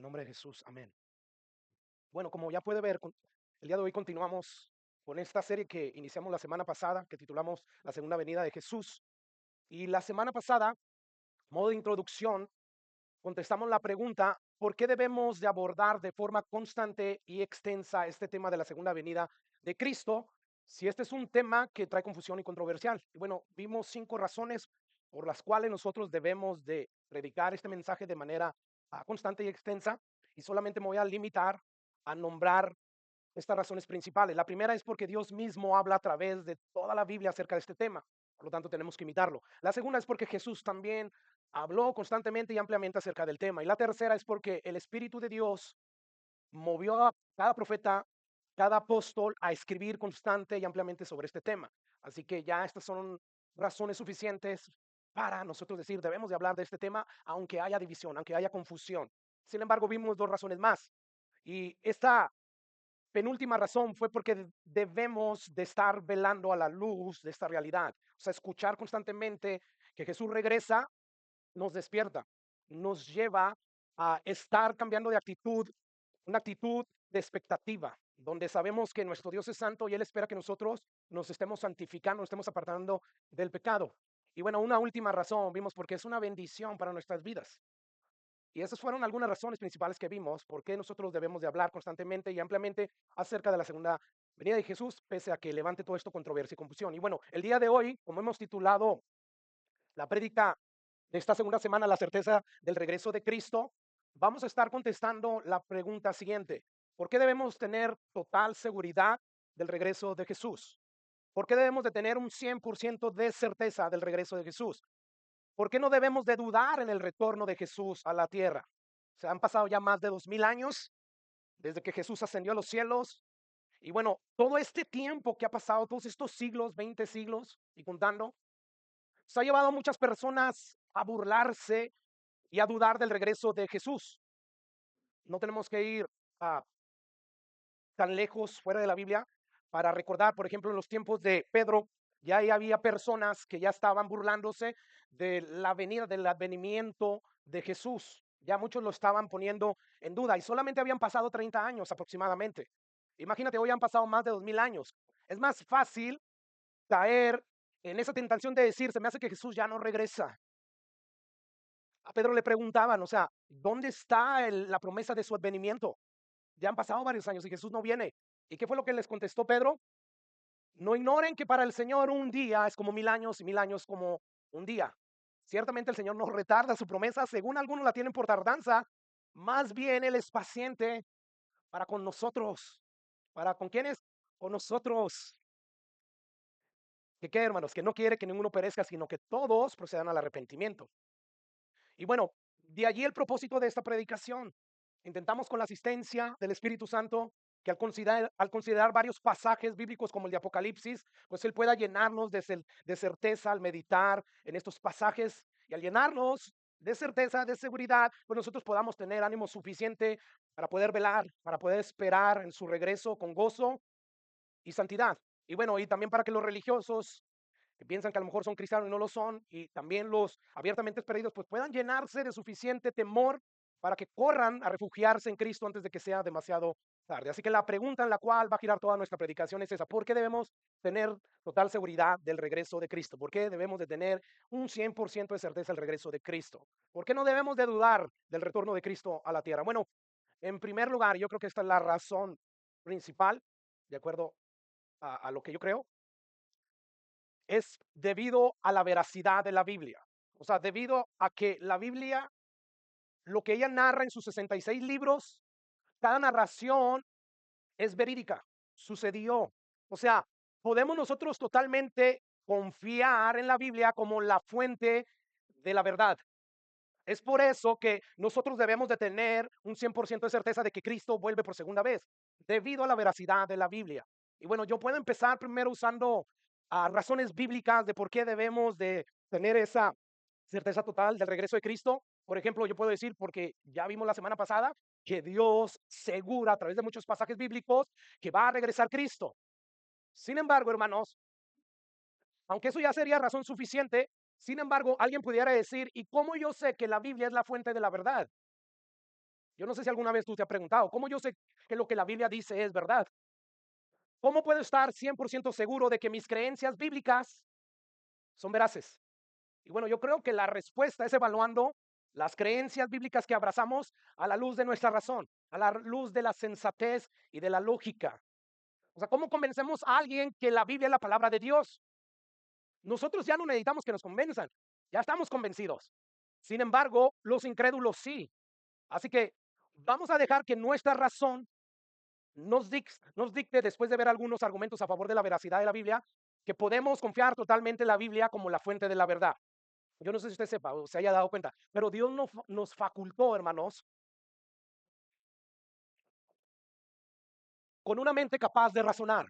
el nombre de Jesús, amén. Bueno, como ya puede ver, el día de hoy continuamos con esta serie que iniciamos la semana pasada, que titulamos La Segunda Venida de Jesús. Y la semana pasada, modo de introducción, contestamos la pregunta, ¿por qué debemos de abordar de forma constante y extensa este tema de la Segunda Venida de Cristo? Si este es un tema que trae confusión y controversial. Y bueno, vimos 5 razones por las cuales nosotros debemos de predicar este mensaje de manera constante y extensa, y solamente me voy a limitar a nombrar estas razones principales. La primera es porque Dios mismo habla a través de toda la Biblia acerca de este tema, por lo tanto tenemos que imitarlo. La segunda es porque Jesús también habló constantemente y ampliamente acerca del tema. Y la tercera es porque el Espíritu de Dios movió a cada profeta, cada apóstol a escribir constante y ampliamente sobre este tema. Así que ya estas son razones suficientes para nosotros decir, debemos de hablar de este tema, aunque haya división, aunque haya confusión. Sin embargo, vimos dos razones más. Y esta penúltima razón fue porque debemos de estar velando a la luz de esta realidad. O sea, escuchar constantemente que Jesús regresa nos despierta, nos lleva a estar cambiando de actitud, una actitud de expectativa, donde sabemos que nuestro Dios es santo y Él espera que nosotros nos estemos santificando, nos estemos apartando del pecado. Y bueno, una última razón, vimos porque es una bendición para nuestras vidas. Y esas fueron algunas razones principales que vimos por qué nosotros debemos de hablar constantemente y ampliamente acerca de la segunda venida de Jesús, pese a que levante todo esto controversia y confusión. Y bueno, el día de hoy, como hemos titulado la prédica de esta segunda semana, la certeza del regreso de Cristo, vamos a estar contestando la pregunta siguiente. ¿Por qué debemos tener total seguridad del regreso de Jesús? ¿Por qué debemos de tener un 100% de certeza del regreso de Jesús? ¿Por qué no debemos de dudar en el retorno de Jesús a la tierra? Se han pasado ya más de 2000 años desde que Jesús ascendió a los cielos. Y bueno, todo este tiempo que ha pasado, todos estos siglos, 20 siglos y contando, se ha llevado a muchas personas a burlarse y a dudar del regreso de Jesús. No tenemos que ir a tan lejos fuera de la Biblia para recordar, por ejemplo, en los tiempos de Pedro, ya ahí había personas que ya estaban burlándose de la venida, del advenimiento de Jesús. Ya muchos lo estaban poniendo en duda y solamente habían pasado 30 años aproximadamente. Imagínate, hoy han pasado más de 2000 años. Es más fácil caer en esa tentación de decir, se me hace que Jesús ya no regresa. A Pedro le preguntaban, o sea, ¿dónde está la promesa de su advenimiento? Ya han pasado varios años y Jesús no viene. ¿Y qué fue lo que les contestó Pedro? No ignoren que para el Señor un día es como 1000 años y 1000 años como un día. Ciertamente el Señor no retarda su promesa, según algunos la tienen por tardanza, más bien Él es paciente para con nosotros. ¿Para con quiénes? Con nosotros. ¿Que qué, hermanos? Que no quiere que ninguno perezca, sino que todos procedan al arrepentimiento. Y bueno, de allí el propósito de esta predicación. Intentamos con la asistencia del Espíritu Santo que al considerar varios pasajes bíblicos como el de Apocalipsis, pues Él pueda llenarnos de certeza al meditar en estos pasajes y al llenarnos de certeza, de seguridad, pues nosotros podamos tener ánimo suficiente para poder velar, para poder esperar en su regreso con gozo y santidad. Y bueno, y también para que los religiosos que piensan que a lo mejor son cristianos y no lo son, y también los abiertamente perdidos, pues puedan llenarse de suficiente temor para que corran a refugiarse en Cristo antes de que sea demasiado tarde. Así que la pregunta en la cual va a girar toda nuestra predicación es esa: ¿por qué debemos tener total seguridad del regreso de Cristo? ¿Por qué debemos de tener un 100% de certeza del regreso de Cristo? ¿Por qué no debemos de dudar del retorno de Cristo a la tierra? Bueno, en primer lugar, yo creo que esta es la razón principal, de acuerdo a lo que yo creo, es debido a la veracidad de la Biblia. O sea, debido a que la Biblia, lo que ella narra en sus 66 libros, cada narración es verídica, sucedió. O sea, podemos nosotros totalmente confiar en la Biblia como la fuente de la verdad. Es por eso que nosotros debemos de tener un 100% de certeza de que Cristo vuelve por segunda vez, debido a la veracidad de la Biblia. Y bueno, yo puedo empezar primero usando razones bíblicas de por qué debemos de tener esa certeza total del regreso de Cristo. Por ejemplo, yo puedo decir, porque ya vimos la semana pasada, que Dios segura a través de muchos pasajes bíblicos que va a regresar Cristo. Sin embargo, hermanos, aunque eso ya sería razón suficiente, sin embargo, alguien pudiera decir, ¿y cómo yo sé que la Biblia es la fuente de la verdad? Yo no sé si alguna vez tú te has preguntado, ¿cómo yo sé que lo que la Biblia dice es verdad? ¿Cómo puedo estar 100% seguro de que mis creencias bíblicas son veraces? Y bueno, yo creo que la respuesta es evaluando las creencias bíblicas que abrazamos a la luz de nuestra razón, a la luz de la sensatez y de la lógica. O sea, ¿cómo convencemos a alguien que la Biblia es la palabra de Dios? Nosotros ya no necesitamos que nos convenzan, ya estamos convencidos. Sin embargo, los incrédulos sí. Así que vamos a dejar que nuestra razón nos dicte, después de ver algunos argumentos a favor de la veracidad de la Biblia, que podemos confiar totalmente en la Biblia como la fuente de la verdad. Yo no sé si usted sepa o se haya dado cuenta, pero Dios nos facultó, hermanos, con una mente capaz de razonar.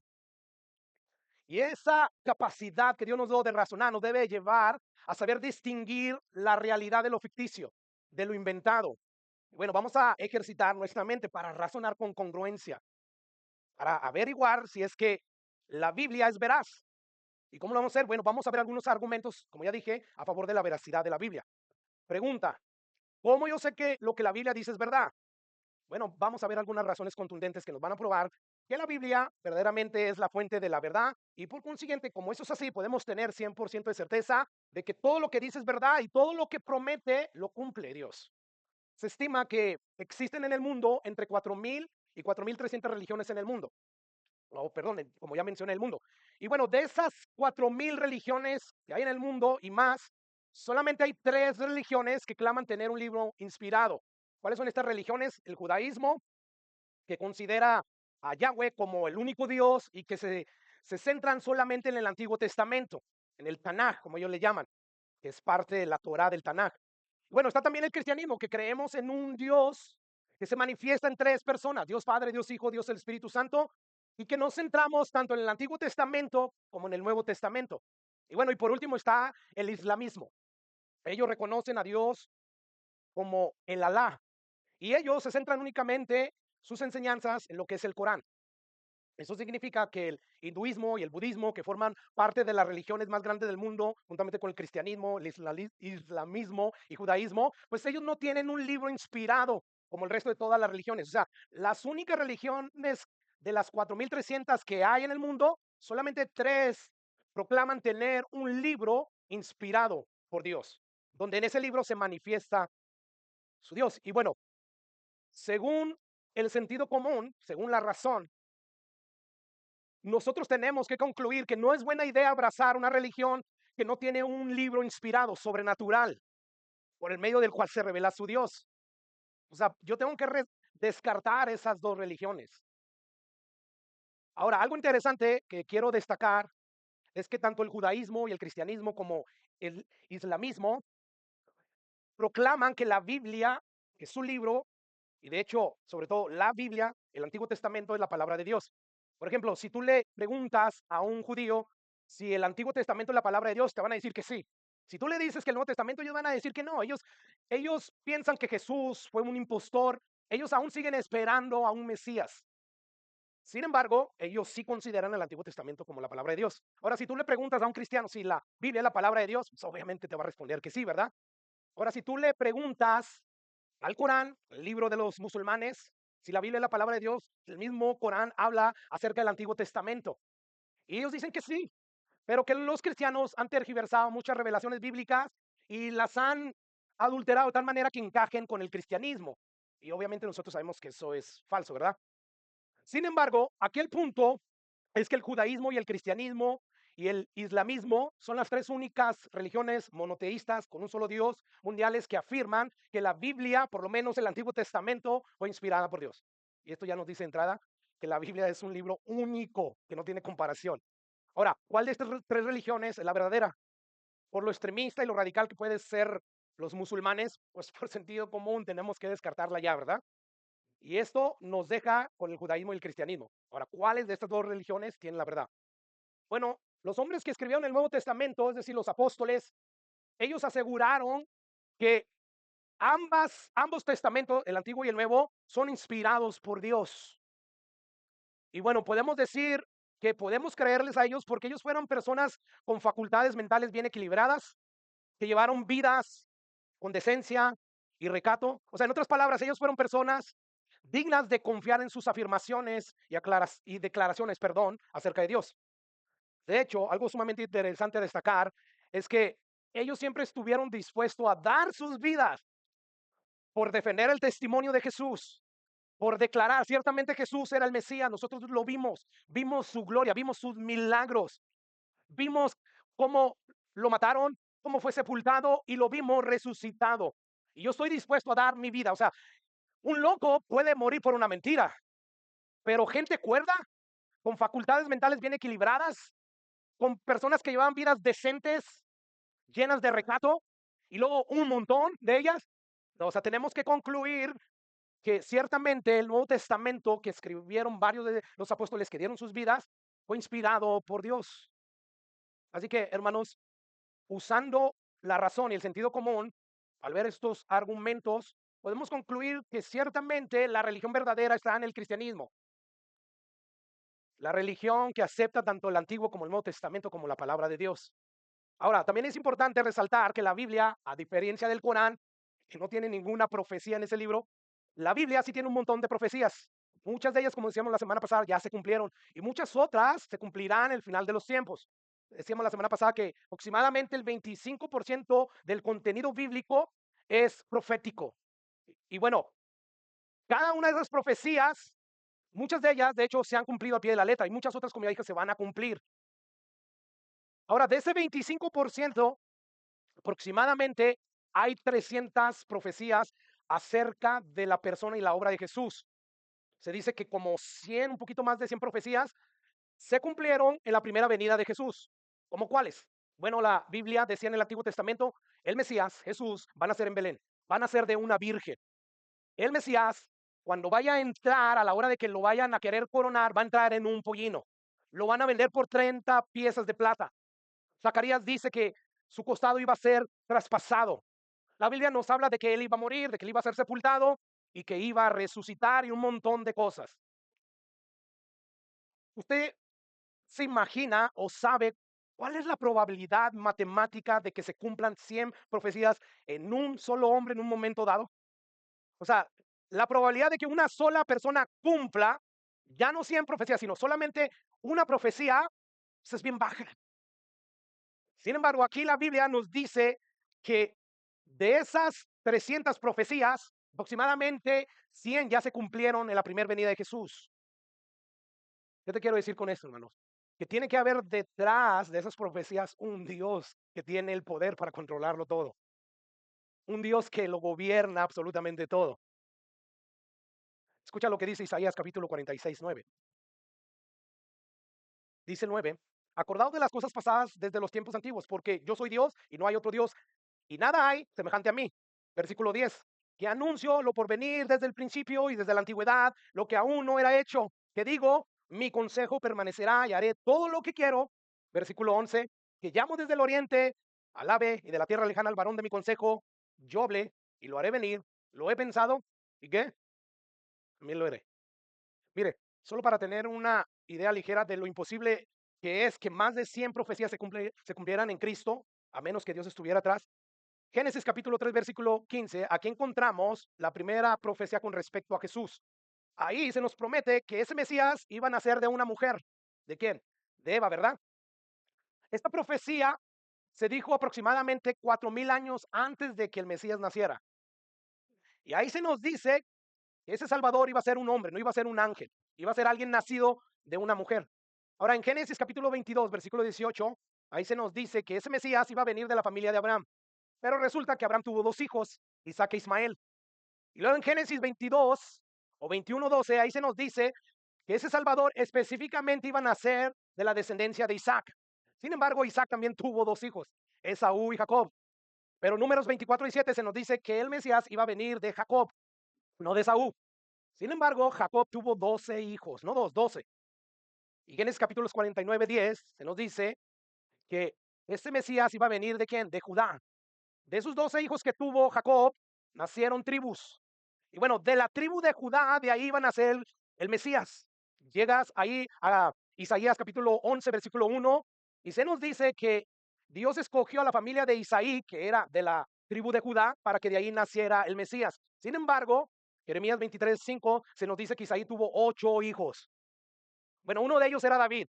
Y esa capacidad que Dios nos dio de razonar nos debe llevar a saber distinguir la realidad de lo ficticio, de lo inventado. Bueno, vamos a ejercitar nuestra mente para razonar con congruencia, para averiguar si es que la Biblia es veraz. ¿Y cómo lo vamos a hacer? Bueno, vamos a ver algunos argumentos, como ya dije, a favor de la veracidad de la Biblia. Pregunta, ¿cómo yo sé que lo que la Biblia dice es verdad? Bueno, vamos a ver algunas razones contundentes que nos van a probar que la Biblia verdaderamente es la fuente de la verdad y por consiguiente, como eso es así, podemos tener 100% de certeza de que todo lo que dice es verdad y todo lo que promete lo cumple Dios. Se estima que existen en el mundo entre 4.000 y 4.300 religiones en el mundo. Oh, perdón, como ya mencioné, el mundo. Y bueno, de esas 4.000 religiones que hay en el mundo y más, solamente hay 3 religiones que claman tener un libro inspirado. ¿Cuáles son estas religiones? El judaísmo, que considera a Yahweh como el único Dios y que se centran solamente en el Antiguo Testamento, en el Tanaj, como ellos le llaman, que es parte de la Torá del Tanaj. Bueno, está también el cristianismo, que creemos en un Dios que se manifiesta en 3 personas, Dios Padre, Dios Hijo, Dios el Espíritu Santo, y que nos centramos tanto en el Antiguo Testamento como en el Nuevo Testamento. Y bueno, y por último está el islamismo. Ellos reconocen a Dios como el Alá, y ellos se centran únicamente sus enseñanzas en lo que es el Corán. Eso significa que el hinduismo y el budismo, que forman parte de las religiones más grandes del mundo, juntamente con el cristianismo, el islamismo y judaísmo, pues ellos no tienen un libro inspirado como el resto de todas las religiones. O sea, las únicas religiones de las 4.300 que hay en el mundo, solamente 3 proclaman tener un libro inspirado por Dios, donde en ese libro se manifiesta su Dios. Y bueno, según el sentido común, según la razón, nosotros tenemos que concluir que no es buena idea abrazar una religión que no tiene un libro inspirado, sobrenatural, por el medio del cual se revela su Dios. O sea, yo tengo que descartar esas 2 religiones. Ahora, algo interesante que quiero destacar es que tanto el judaísmo y el cristianismo como el islamismo proclaman que la Biblia es su libro y de hecho, sobre todo la Biblia, el Antiguo Testamento es la palabra de Dios. Por ejemplo, si tú le preguntas a un judío si el Antiguo Testamento es la palabra de Dios, te van a decir que sí. Si tú le dices que el Nuevo Testamento, ellos van a decir que no. Ellos piensan que Jesús fue un impostor. Ellos aún siguen esperando a un Mesías. Sin embargo, ellos sí consideran el Antiguo Testamento como la palabra de Dios. Ahora, si tú le preguntas a un cristiano si la Biblia es la palabra de Dios, pues obviamente te va a responder que sí, ¿verdad? Ahora, si tú le preguntas al Corán, el libro de los musulmanes, si la Biblia es la palabra de Dios, el mismo Corán habla acerca del Antiguo Testamento. Y ellos dicen que sí, pero que los cristianos han tergiversado muchas revelaciones bíblicas y las han adulterado de tal manera que encajen con el cristianismo. Y obviamente nosotros sabemos que eso es falso, ¿verdad? Sin embargo, aquí el punto es que el judaísmo y el cristianismo y el islamismo son las 3 únicas religiones monoteístas con un solo Dios mundiales que afirman que la Biblia, por lo menos el Antiguo Testamento, fue inspirada por Dios. Y esto ya nos dice de entrada que la Biblia es un libro único, que no tiene comparación. Ahora, ¿cuál de estas 3 religiones es la verdadera? Por lo extremista y lo radical que pueden ser los musulmanes, pues por sentido común tenemos que descartarla ya, ¿verdad? Y esto nos deja con el judaísmo y el cristianismo. Ahora, ¿cuáles de estas 2 religiones tienen la verdad? Bueno, los hombres que escribieron el Nuevo Testamento, es decir, los apóstoles, ellos aseguraron que ambos testamentos, el Antiguo y el Nuevo, son inspirados por Dios. Y bueno, podemos decir que podemos creerles a ellos porque ellos fueron personas con facultades mentales bien equilibradas, que llevaron vidas con decencia, y recato. O sea, en otras palabras, ellos fueron personas dignas de confiar en sus afirmaciones y declaraciones, acerca de Dios. De hecho, algo sumamente interesante a destacar es que ellos siempre estuvieron dispuestos a dar sus vidas por defender el testimonio de Jesús, por declarar, ciertamente Jesús era el Mesías, nosotros lo vimos, vimos su gloria, vimos sus milagros, vimos cómo lo mataron, cómo fue sepultado y lo vimos resucitado. Y yo estoy dispuesto a dar mi vida. O sea, un loco puede morir por una mentira, pero gente cuerda, con facultades mentales bien equilibradas, con personas que llevaban vidas decentes, llenas de recato, y luego un montón de ellas. O sea, tenemos que concluir que ciertamente el Nuevo Testamento que escribieron varios de los apóstoles que dieron sus vidas fue inspirado por Dios. Así que, hermanos, usando la razón y el sentido común, al ver estos argumentos, podemos concluir que ciertamente la religión verdadera está en el cristianismo. La religión que acepta tanto el Antiguo como el Nuevo Testamento como la palabra de Dios. Ahora, también es importante resaltar que la Biblia, a diferencia del Corán, que no tiene ninguna profecía en ese libro, la Biblia sí tiene un montón de profecías. Muchas de ellas, como decíamos la semana pasada, ya se cumplieron y muchas otras se cumplirán al final de los tiempos. Decíamos la semana pasada que aproximadamente el 25% del contenido bíblico es profético. Y bueno, cada una de esas profecías, muchas de ellas, de hecho, se han cumplido a pie de la letra y muchas otras, como ya dije, se van a cumplir. Ahora, de ese 25%, aproximadamente hay 300 profecías acerca de la persona y la obra de Jesús. Se dice que como 100, un poquito más de 100 profecías se cumplieron en la primera venida de Jesús. ¿Cómo cuáles? Bueno, la Biblia decía en el Antiguo Testamento, el Mesías, Jesús, van a ser en Belén, van a ser de una virgen. El Mesías, cuando vaya a entrar, a la hora de que lo vayan a querer coronar, va a entrar en un pollino. Lo van a vender por 30 piezas de plata. Zacarías dice que su costado iba a ser traspasado. La Biblia nos habla de que él iba a morir, de que él iba a ser sepultado y que iba a resucitar y un montón de cosas. ¿Usted se imagina o sabe cuál es la probabilidad matemática de que se cumplan 100 profecías en un solo hombre en un momento dado? O sea, la probabilidad de que una sola persona cumpla, ya no 100 profecías, sino solamente una profecía, pues es bien baja. Sin embargo, aquí la Biblia nos dice que de esas 300 profecías, aproximadamente 100 ya se cumplieron en la primera venida de Jesús. ¿Qué te quiero decir con esto, hermanos? Que tiene que haber detrás de esas profecías un Dios que tiene el poder para controlarlo todo. Un Dios que lo gobierna absolutamente todo. Escucha lo que dice Isaías capítulo 46, 9. Dice 9, acordaos de las cosas pasadas desde los tiempos antiguos, porque yo soy Dios y no hay otro Dios, y nada hay semejante a mí. Versículo 10, que anuncio lo por venir desde el principio y desde la antigüedad, lo que aún no era hecho, que digo, mi consejo permanecerá y haré todo lo que quiero. Versículo 11, que llamo desde el oriente al ave y de la tierra lejana al varón de mi consejo, yo hablé y lo haré venir, lo he pensado, ¿y qué? También lo haré. Mire, solo para tener una idea ligera de lo imposible que es que más de 100 profecías se cumplieran en Cristo, a menos que Dios estuviera atrás. Génesis capítulo 3, versículo 15, aquí encontramos la primera profecía con respecto a Jesús. Ahí se nos promete que ese Mesías iba a nacer de una mujer. ¿De quién? De Eva, ¿verdad? Esta profecía se dijo aproximadamente 4000 años antes de que el Mesías naciera. Y ahí se nos dice que ese Salvador iba a ser un hombre, no iba a ser un ángel, iba a ser alguien nacido de una mujer. Ahora, en Génesis capítulo 22, versículo 18, ahí se nos dice que ese Mesías iba a venir de la familia de Abraham. Pero resulta que Abraham tuvo dos hijos, Isaac e Ismael. Y luego en Génesis 22 o 21, 12, ahí se nos dice que ese Salvador específicamente iba a nacer de la descendencia de Isaac. Sin embargo, Isaac también tuvo dos hijos, Esaú y Jacob. Pero números 24 y 7 se nos dice que el Mesías iba a venir de Jacob, no de Esaú. Sin embargo, Jacob tuvo 12 hijos, no dos, 12. Y Génesis capítulos 49, 10 se nos dice que este Mesías iba a venir ¿de quién? De Judá. De esos 12 hijos que tuvo Jacob, nacieron tribus. Y bueno, de la tribu de Judá, de ahí iban a nacer el Mesías. Llegas ahí a Isaías capítulo 11, versículo 1, y se nos dice que Dios escogió a la familia de Isaí, que era de la tribu de Judá para que de ahí naciera el Mesías. Sin embargo, Jeremías 23:5 se nos dice que Isaí tuvo 8 hijos. Bueno, uno de ellos era David.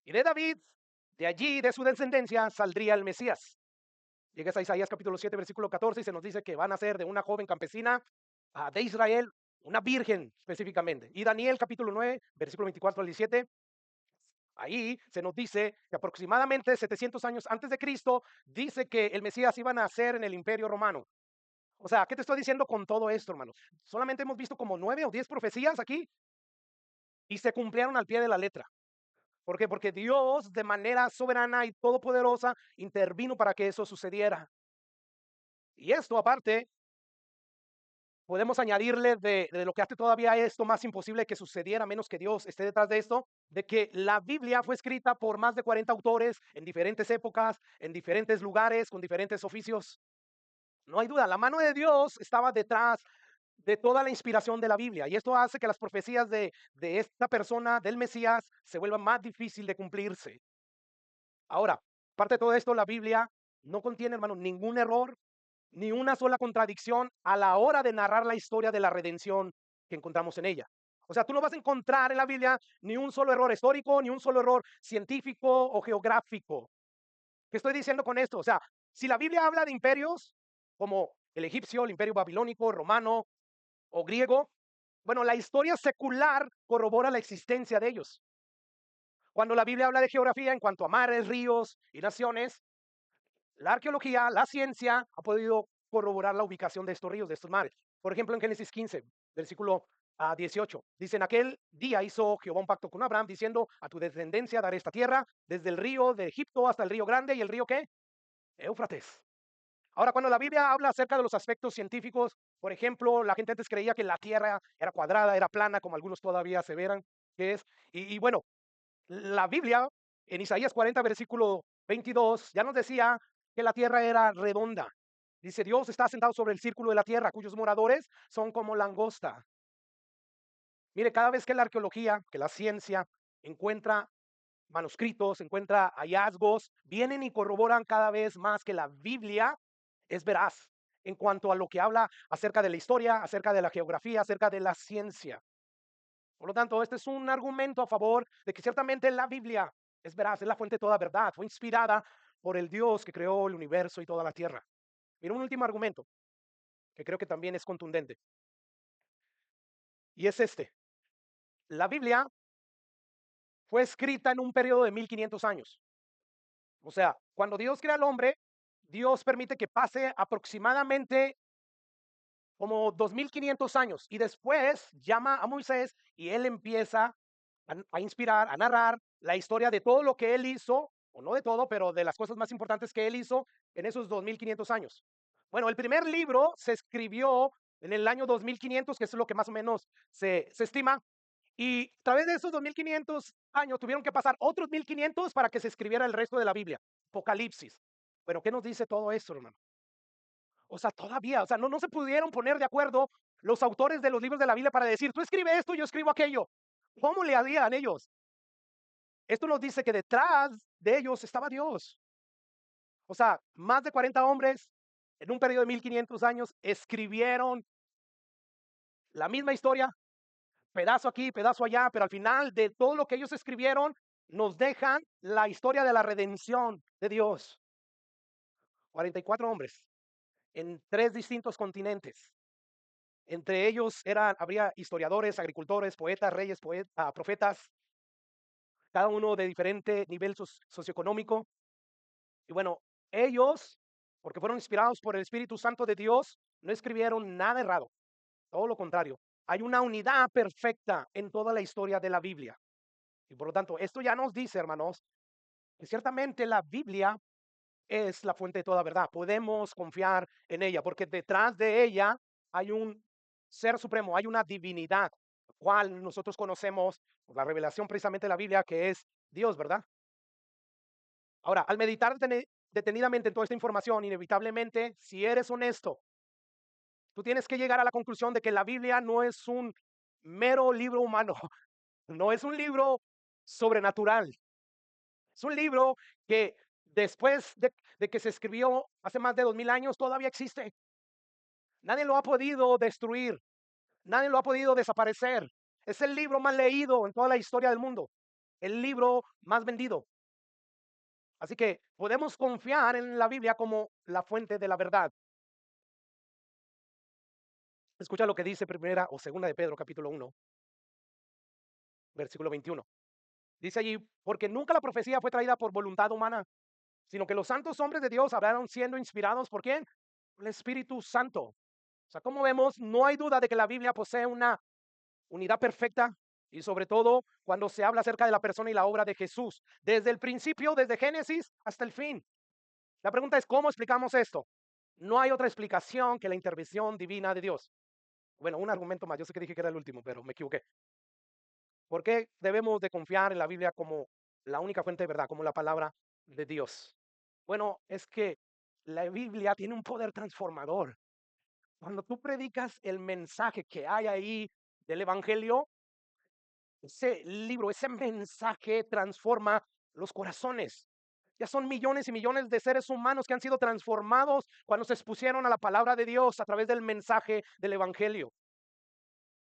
Y de David, de allí, de su descendencia, saldría el Mesías. Llegas a Isaías capítulo 7, versículo 14 y se nos dice que van a ser de una joven campesina de Israel, una virgen específicamente. Y Daniel capítulo 9, versículo 24 al 17, ahí se nos dice que aproximadamente 700 años antes de Cristo, dice que el Mesías iba a nacer en el Imperio Romano. O sea, ¿qué te estoy diciendo con todo esto, hermanos? Solamente hemos visto como 9 o 10 profecías aquí y se cumplieron al pie de la letra. ¿Por qué? Porque Dios de manera soberana y todopoderosa intervino para que eso sucediera. Y esto aparte, podemos añadirle de lo que hace todavía esto más imposible que sucediera, menos que Dios esté detrás de esto, de que la Biblia fue escrita por más de 40 autores en diferentes épocas, en diferentes lugares, con diferentes oficios. No hay duda, la mano de Dios estaba detrás de toda la inspiración de la Biblia. Y esto hace que las profecías de esta persona, del Mesías, se vuelvan más difícil de cumplirse. Ahora, aparte de todo esto, la Biblia no contiene, hermano, ningún error, ni una sola contradicción a la hora de narrar la historia de la redención que encontramos en ella. O sea, tú no vas a encontrar en la Biblia ni un solo error histórico, ni un solo error científico o geográfico. ¿Qué estoy diciendo con esto? O sea, si la Biblia habla de imperios como el egipcio, el imperio babilónico, romano o griego, bueno, la historia secular corrobora la existencia de ellos. Cuando la Biblia habla de geografía en cuanto a mares, ríos y naciones, la arqueología, la ciencia ha podido corroborar la ubicación de estos ríos, de estos mares. Por ejemplo, en Génesis 15, versículo 18, dice: en aquel día hizo Jehová un pacto con Abraham, diciendo: a tu descendencia daré esta tierra, desde el río de Egipto hasta el río grande, y el río ¿qué? Éufrates. Ahora, cuando la Biblia habla acerca de los aspectos científicos, por ejemplo, la gente antes creía que la tierra era cuadrada, era plana, como algunos todavía aseveran que es. Y bueno, la Biblia en Isaías 40, versículo 22, ya nos decía que la tierra era redonda. Dice: Dios está sentado sobre el círculo de la tierra, cuyos moradores son como langosta. Mire, cada vez que la arqueología, que la ciencia encuentra manuscritos, encuentra hallazgos, vienen y corroboran cada vez más que la Biblia es veraz en cuanto a lo que habla acerca de la historia, acerca de la geografía, acerca de la ciencia. Por lo tanto, este es un argumento a favor de que ciertamente la Biblia es veraz, es la fuente de toda verdad, fue inspirada por el Dios que creó el universo y toda la tierra. Mira, un último argumento que creo que también es contundente, y es este: la Biblia fue escrita en un periodo de 1500 años. O sea, cuando Dios crea al hombre, Dios permite que pase aproximadamente como 2500 años, y después llama a Moisés y él empieza a inspirar, a narrar la historia de todo lo que él hizo, o no de todo, pero de las cosas más importantes que él hizo en esos 2500 años. Bueno, el primer libro se escribió en el año 2500, que es lo que más o menos se estima, y a través de esos 2500 años tuvieron que pasar otros 1500 para que se escribiera el resto de la Biblia, Apocalipsis. Pero ¿qué nos dice todo esto, hermano? O sea, todavía, o sea, no se pudieron poner de acuerdo los autores de los libros de la Biblia para decir: tú escribe esto, yo escribo aquello. ¿Cómo le harían ellos? Esto nos dice que detrás de ellos estaba Dios. O sea, más de 40 hombres en un periodo de 1500 años escribieron la misma historia, pedazo aquí, pedazo allá, pero al final de todo lo que ellos escribieron, nos dejan la historia de la redención de Dios. 44 hombres en 3 distintos continentes. Entre ellos habría historiadores, agricultores, poetas, reyes, profetas, cada uno de diferente nivel socioeconómico. Y bueno, ellos, porque fueron inspirados por el Espíritu Santo de Dios, no escribieron nada errado, todo lo contrario. Hay una unidad perfecta en toda la historia de la Biblia. Y por lo tanto, esto ya nos dice, hermanos, que ciertamente la Biblia es la fuente de toda verdad. Podemos confiar en ella, porque detrás de ella hay un ser supremo, hay una divinidad, cual nosotros conocemos por la revelación precisamente de la Biblia, que es Dios, ¿verdad? Ahora, al meditar detenidamente en toda esta información, inevitablemente, si eres honesto, tú tienes que llegar a la conclusión de que la Biblia no es un mero libro humano, no es un libro sobrenatural. Es un libro que Después de que se escribió hace más de 2000 años, todavía existe. Nadie lo ha podido destruir, nadie lo ha podido desaparecer. Es el libro más leído en toda la historia del mundo, el libro más vendido. Así que podemos confiar en la Biblia como la fuente de la verdad. Escucha lo que dice primera o segunda de Pedro, capítulo 1, versículo 21. Dice allí, porque nunca la profecía fue traída por voluntad humana, sino que los santos hombres de Dios hablaron siendo inspirados ¿por quién? El Espíritu Santo. O sea, como vemos, no hay duda de que la Biblia posee una unidad perfecta y sobre todo cuando se habla acerca de la persona y la obra de Jesús, desde el principio, desde Génesis hasta el fin. La pregunta es, ¿cómo explicamos esto? No hay otra explicación que la intervención divina de Dios. Bueno, un argumento más, yo sé que dije que era el último, pero me equivoqué. ¿Por qué debemos de confiar en la Biblia como la única fuente de verdad, como la palabra de Dios? Bueno, es que la Biblia tiene un poder transformador. Cuando tú predicas el mensaje que hay ahí del Evangelio, ese libro, ese mensaje transforma los corazones. Ya son millones y millones de seres humanos que han sido transformados cuando se expusieron a la palabra de Dios a través del mensaje del Evangelio.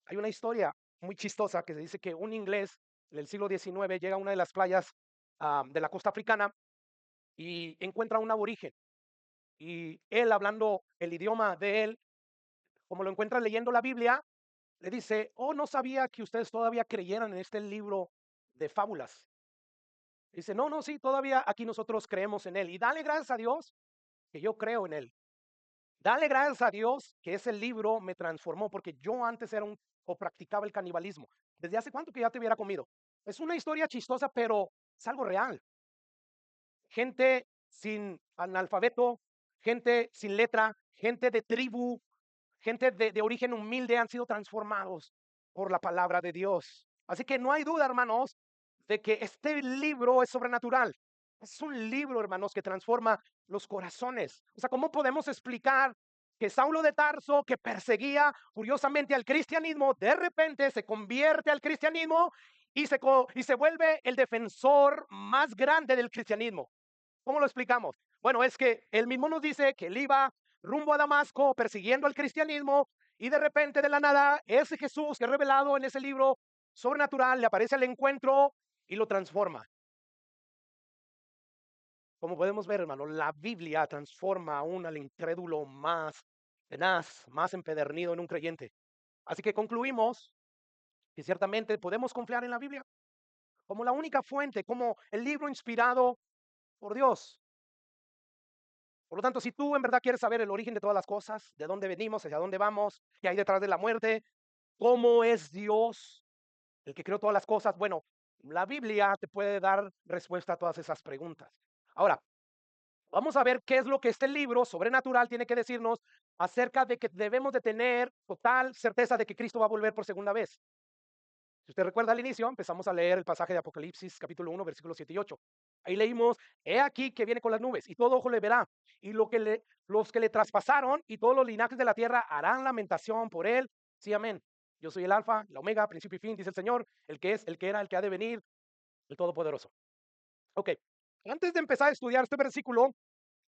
Hay una historia muy chistosa que se dice que un inglés del siglo XIX llega a una de las playas de la costa africana y encuentra un aborigen. Y él, hablando el idioma de él, como lo encuentra leyendo la Biblia, le dice, oh, no sabía que ustedes todavía creyeran en este libro de fábulas. Dice, no, no, sí, todavía aquí nosotros creemos en él. Y dale gracias a Dios que yo creo en él. Dale gracias a Dios que ese libro me transformó, porque yo antes era o practicaba el canibalismo. ¿Desde hace cuánto que ya te hubiera comido? Es una historia chistosa, pero es algo real. Gente sin analfabeto, gente sin letra, gente de tribu, gente de origen humilde han sido transformados por la palabra de Dios. Así que no hay duda, hermanos, de que este libro es sobrenatural. Es un libro, hermanos, que transforma los corazones. O sea, ¿cómo podemos explicar que Saulo de Tarso, que perseguía furiosamente al cristianismo, de repente se convierte al cristianismo y se vuelve el defensor más grande del cristianismo? ¿Cómo lo explicamos? Bueno, es que él mismo nos dice que él iba rumbo a Damasco persiguiendo al cristianismo y de repente de la nada ese Jesús que es revelado en ese libro sobrenatural le aparece al encuentro y lo transforma. Como podemos ver, hermano, la Biblia transforma aún al incrédulo más tenaz, más empedernido en un creyente. Así que concluimos que ciertamente podemos confiar en la Biblia como la única fuente, como el libro inspirado por Dios. Por lo tanto, si tú en verdad quieres saber el origen de todas las cosas, de dónde venimos, hacia dónde vamos, qué hay detrás de la muerte, cómo es Dios, el que creó todas las cosas, bueno, la Biblia te puede dar respuesta a todas esas preguntas. Ahora, vamos a ver qué es lo que este libro sobrenatural tiene que decirnos acerca de que debemos de tener total certeza de que Cristo va a volver por segunda vez. Si usted recuerda al inicio, empezamos a leer el pasaje de Apocalipsis capítulo 1, versículos 7 y 8. Ahí leímos, he aquí que viene con las nubes y todo ojo le verá. Y los que le traspasaron y todos los linajes de la tierra harán lamentación por él. Sí, amén. Yo soy el alfa, la omega, principio y fin, dice el Señor, el que es, el que era, el que ha de venir, el Todopoderoso. Ok, antes de empezar a estudiar este versículo,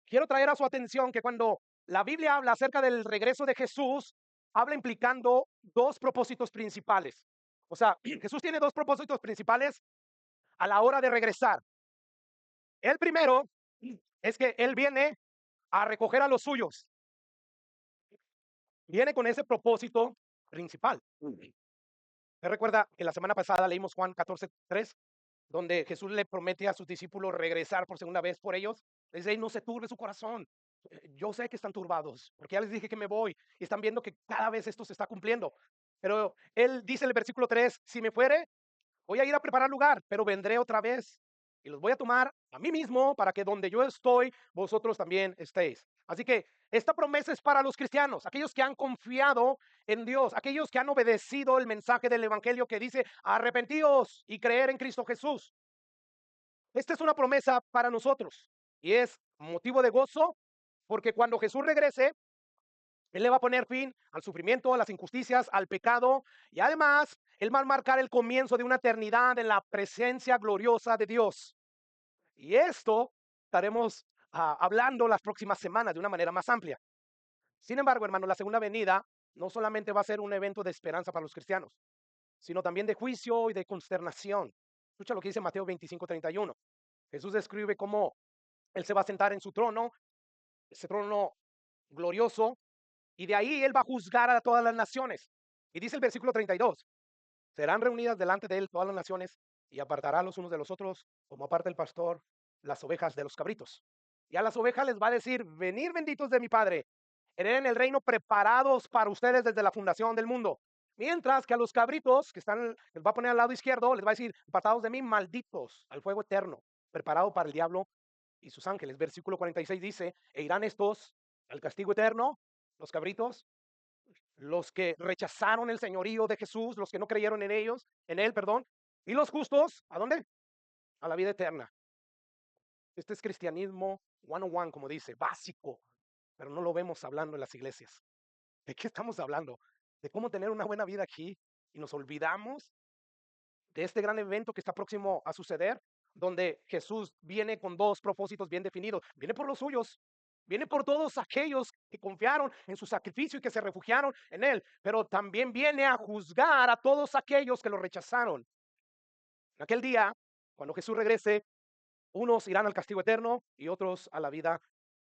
quiero traer a su atención que cuando la Biblia habla acerca del regreso de Jesús, habla implicando dos propósitos principales. O sea, Jesús tiene dos propósitos principales a la hora de regresar. El primero es que Él viene a recoger a los suyos. Viene con ese propósito principal. ¿Me recuerda que la semana pasada leímos Juan 14:3, donde Jesús le promete a sus discípulos regresar por segunda vez por ellos? Les dice, no se turbe su corazón. Yo sé que están turbados, porque ya les dije que me voy y están viendo que cada vez esto se está cumpliendo. Pero Él dice en el versículo 3, si me fuere, voy a ir a preparar lugar, pero vendré otra vez y los voy a tomar a mí mismo para que donde yo estoy, vosotros también estéis. Así que esta promesa es para los cristianos, aquellos que han confiado en Dios, aquellos que han obedecido el mensaje del Evangelio que dice arrepentíos y creer en Cristo Jesús. Esta es una promesa para nosotros y es motivo de gozo porque cuando Jesús regrese, Él le va a poner fin al sufrimiento, a las injusticias, al pecado y además Él va a marcar el comienzo de una eternidad en la presencia gloriosa de Dios. Y esto estaremos hablando las próximas semanas de una manera más amplia. Sin embargo, hermano, la segunda venida no solamente va a ser un evento de esperanza para los cristianos, sino también de juicio y de consternación. Escucha lo que dice Mateo 25:31. Jesús describe cómo Él se va a sentar en su trono, ese trono glorioso, y de ahí Él va a juzgar a todas las naciones. Y dice el versículo 32, serán reunidas delante de Él todas las naciones y apartará los unos de los otros, como aparta el pastor las ovejas de los cabritos. Y a las ovejas les va a decir, venid benditos de mi Padre, hereden el reino preparados para ustedes desde la fundación del mundo. Mientras que a los cabritos, que están, les va a poner al lado izquierdo, les va a decir, apartados de mí, malditos, al fuego eterno, preparado para el diablo y sus ángeles. Versículo 46 dice, e irán estos al castigo eterno, los cabritos, los que rechazaron el señorío de Jesús, los que no creyeron en ellos, en él, perdón, y los justos, ¿a dónde? A la vida eterna. Este es cristianismo 101, como dice, básico, pero no lo vemos hablando en las iglesias. ¿De qué estamos hablando? De cómo tener una buena vida aquí y nos olvidamos de este gran evento que está próximo a suceder, donde Jesús viene con dos propósitos bien definidos. Viene por los suyos, viene por todos aquellos que confiaron en su sacrificio y que se refugiaron en él, pero también viene a juzgar a todos aquellos que lo rechazaron. En aquel día, cuando Jesús regrese, unos irán al castigo eterno y otros a la vida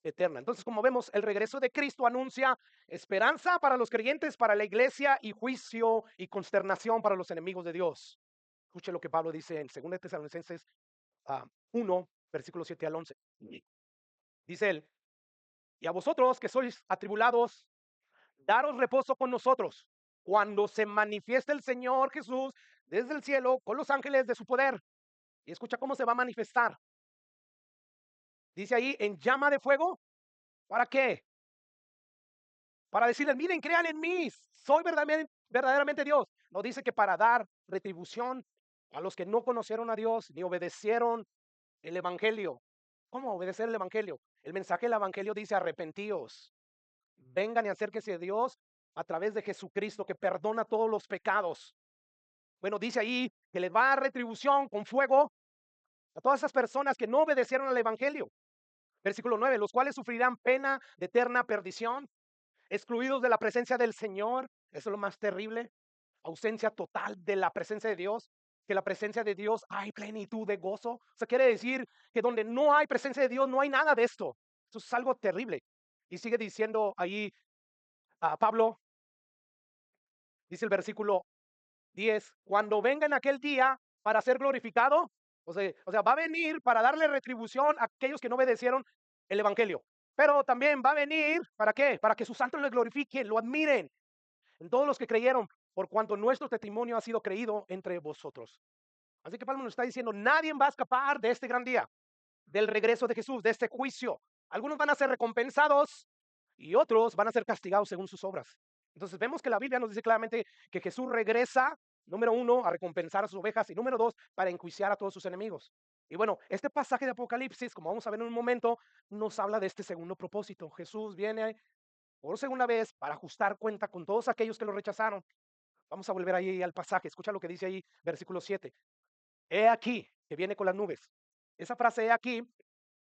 eterna. Entonces, como vemos, el regreso de Cristo anuncia esperanza para los creyentes, para la iglesia, y juicio y consternación para los enemigos de Dios. Escuche lo que Pablo dice en 2 Tesalonicenses 1, versículos 7 al 11. Dice él, y a vosotros que sois atribulados, daros reposo con nosotros, cuando se manifieste el Señor Jesús desde el cielo con los ángeles de su poder. Y escucha cómo se va a manifestar. Dice ahí, en llama de fuego. ¿Para qué? Para decirles, miren, crean en mí, soy verdaderamente Dios. No dice que para dar retribución a los que no conocieron a Dios ni obedecieron el evangelio. ¿Cómo obedecer el evangelio? El mensaje del evangelio dice arrepentíos, vengan y acérquense a Dios a través de Jesucristo que perdona todos los pecados. Bueno, dice ahí que les va a dar retribución con fuego a todas esas personas que no obedecieron al evangelio. Versículo 9, los cuales sufrirán pena de eterna perdición, excluidos de la presencia del Señor. Eso es lo más terrible. Ausencia total de la presencia de Dios. Que la presencia de Dios hay plenitud de gozo. O sea, quiere decir que donde no hay presencia de Dios no hay nada de esto. Eso es algo terrible. Y sigue diciendo ahí Pablo, dice el versículo 10, cuando venga en aquel día para ser glorificado, o sea, va a venir para darle retribución a aquellos que no obedecieron el evangelio. Pero también va a venir, ¿para qué? Para que sus santos le glorifiquen, lo admiren en todos los que creyeron, por cuanto nuestro testimonio ha sido creído entre vosotros. Así que Pablo nos está diciendo, nadie va a escapar de este gran día, del regreso de Jesús, de este juicio. Algunos van a ser recompensados y otros van a ser castigados según sus obras. Entonces vemos que la Biblia nos dice claramente que Jesús regresa, número uno, a recompensar a sus ovejas, y número dos, para enjuiciar a todos sus enemigos. Y bueno, este pasaje de Apocalipsis, como vamos a ver en un momento, nos habla de este segundo propósito. Jesús viene por segunda vez para ajustar cuenta con todos aquellos que lo rechazaron. Vamos a volver ahí al pasaje. Escucha lo que dice ahí, versículo 7. He aquí que viene con las nubes. Esa frase, he aquí,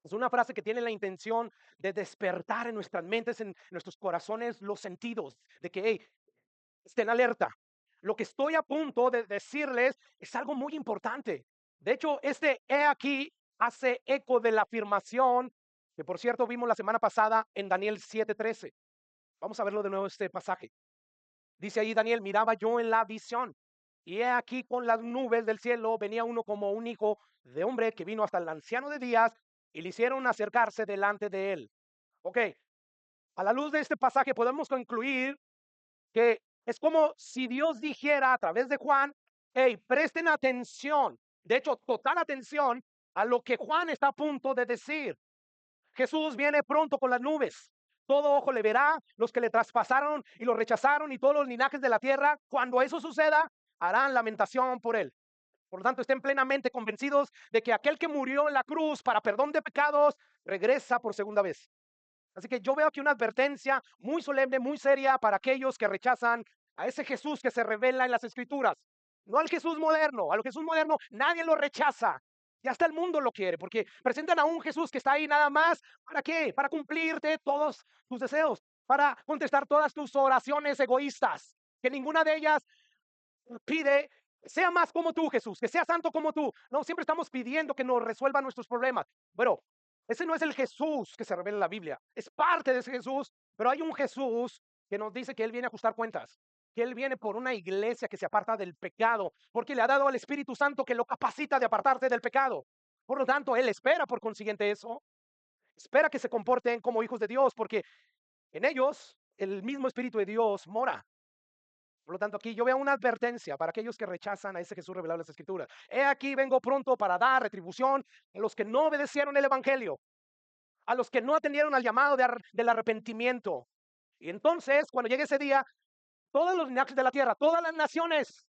es una frase que tiene la intención de despertar en nuestras mentes, en nuestros corazones, los sentidos, de que, hey, estén alerta. Lo que estoy a punto de decirles es algo muy importante. De hecho, este he aquí hace eco de la afirmación que, por cierto, vimos la semana pasada en Daniel 7:13. Vamos a verlo de nuevo este pasaje. Dice ahí Daniel, miraba yo en la visión, y he aquí con las nubes del cielo venía uno como un hijo de hombre que vino hasta el anciano de días y le hicieron acercarse delante de él. Ok, a la luz de este pasaje podemos concluir que es como si Dios dijera a través de Juan, hey, presten atención, de hecho, total atención a lo que Juan está a punto de decir. Jesús viene pronto con las nubes. Todo ojo le verá, los que le traspasaron y lo rechazaron y todos los linajes de la tierra. Cuando eso suceda, harán lamentación por él. Por lo tanto, estén plenamente convencidos de que aquel que murió en la cruz para perdón de pecados regresa por segunda vez. Así que yo veo aquí una advertencia muy solemne, muy seria para aquellos que rechazan a ese Jesús que se revela en las Escrituras. No al Jesús moderno. Al Jesús moderno nadie lo rechaza. Y hasta el mundo lo quiere, porque presentan a un Jesús que está ahí nada más. ¿Para qué? Para cumplirte todos tus deseos, para contestar todas tus oraciones egoístas, que ninguna de ellas pide, sea más como tú, Jesús, que sea santo como tú. No, siempre estamos pidiendo que nos resuelva nuestros problemas. Bueno, ese no es el Jesús que se revela en la Biblia. Es parte de ese Jesús, pero hay un Jesús que nos dice que Él viene a ajustar cuentas, que Él viene por una iglesia que se aparta del pecado, porque le ha dado al Espíritu Santo que lo capacita de apartarse del pecado. Por lo tanto, Él espera por consiguiente eso, espera que se comporten como hijos de Dios, porque en ellos el mismo Espíritu de Dios mora. Por lo tanto, aquí yo veo una advertencia para aquellos que rechazan a ese Jesús revelado en las Escrituras. He aquí vengo pronto para dar retribución a los que no obedecieron el Evangelio, a los que no atendieron al llamado del arrepentimiento. Y entonces, cuando llegue ese día, todos los linajes de la tierra, todas las naciones,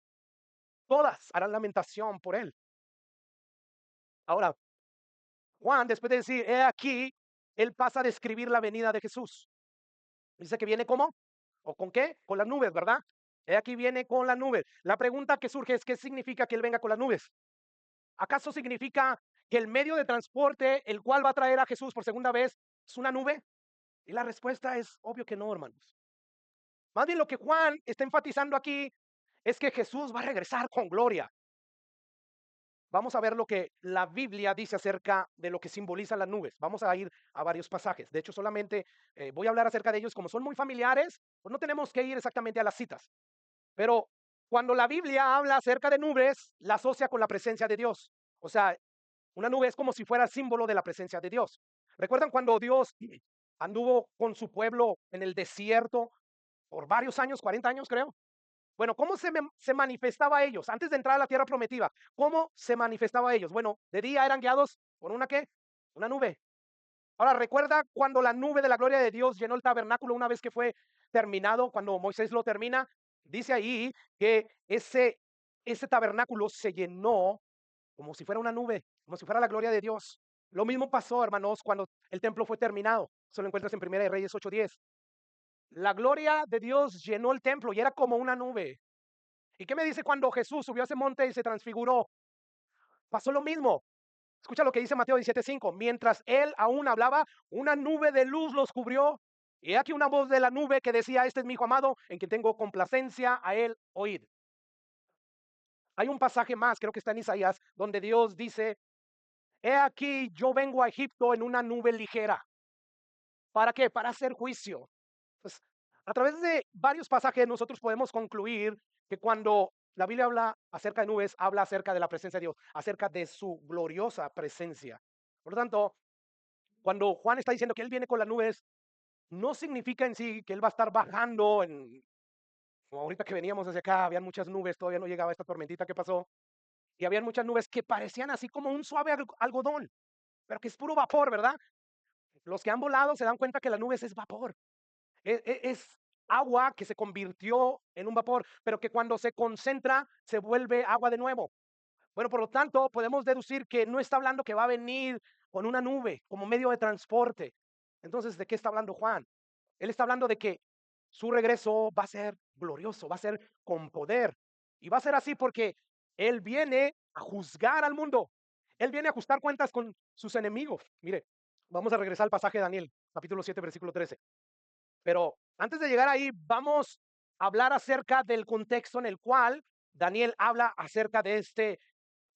todas harán lamentación por él. Ahora, Juan, después de decir, he aquí, él pasa a describir la venida de Jesús. Dice que viene ¿cómo? ¿O con qué? Con las nubes, ¿verdad? He aquí viene con las nubes. La pregunta que surge es, ¿qué significa que él venga con las nubes? ¿Acaso significa que el medio de transporte, el cual va a traer a Jesús por segunda vez, es una nube? Y la respuesta es obvio que no, hermanos. Más bien lo que Juan está enfatizando aquí es que Jesús va a regresar con gloria. Vamos a ver lo que la Biblia dice acerca de lo que simbolizan las nubes. Vamos a ir a varios pasajes. De hecho, solamente voy a hablar acerca de ellos. Como son muy familiares, pues no tenemos que ir exactamente a las citas. Pero cuando la Biblia habla acerca de nubes, la asocia con la presencia de Dios. O sea, una nube es como si fuera símbolo de la presencia de Dios. ¿Recuerdan cuando Dios anduvo con su pueblo en el desierto por varios años, 40 años creo? Bueno, ¿cómo se manifestaba a ellos antes de entrar a la tierra prometida? ¿Cómo se manifestaba a ellos? Bueno, de día eran guiados por una ¿qué? Una nube. Ahora, ¿recuerda cuando la nube de la gloria de Dios llenó el tabernáculo una vez que fue terminado, cuando Moisés lo termina? Dice ahí que ese tabernáculo se llenó como si fuera una nube, como si fuera la gloria de Dios. Lo mismo pasó, hermanos, cuando el templo fue terminado. Eso lo encuentras en Primera de Reyes 8:10. La gloria de Dios llenó el templo y era como una nube. ¿Y qué me dice cuando Jesús subió a ese monte y se transfiguró? Pasó lo mismo. Escucha lo que dice Mateo 17:5. Mientras él aún hablaba, una nube de luz los cubrió. Y aquí una voz de la nube que decía, este es mi hijo amado, en quien tengo complacencia, a él oíd. Hay un pasaje más, creo que está en Isaías, donde Dios dice, he aquí yo vengo a Egipto en una nube ligera. ¿Para qué? Para hacer juicio. Pues, a través de varios pasajes nosotros podemos concluir que cuando la Biblia habla acerca de nubes, habla acerca de la presencia de Dios, acerca de su gloriosa presencia. Por lo tanto, cuando Juan está diciendo que Él viene con las nubes, no significa en sí que Él va a estar bajando como ahorita que veníamos desde acá, habían muchas nubes, todavía no llegaba esta tormentita que pasó, y habían muchas nubes que parecían así como un suave algodón, pero que es puro vapor, ¿verdad? Los que han volado se dan cuenta que las nubes es vapor. Es agua que se convirtió en un vapor, pero que cuando se concentra se vuelve agua de nuevo. Bueno, por lo tanto, podemos deducir que no está hablando que va a venir con una nube como medio de transporte. Entonces, ¿de qué está hablando Juan? Él está hablando de que su regreso va a ser glorioso, va a ser con poder. Y va a ser así porque Él viene a juzgar al mundo. Él viene a ajustar cuentas con sus enemigos. Mire, vamos a regresar al pasaje de Daniel, capítulo 7, versículo 13. Pero antes de llegar ahí, vamos a hablar acerca del contexto en el cual Daniel habla acerca de este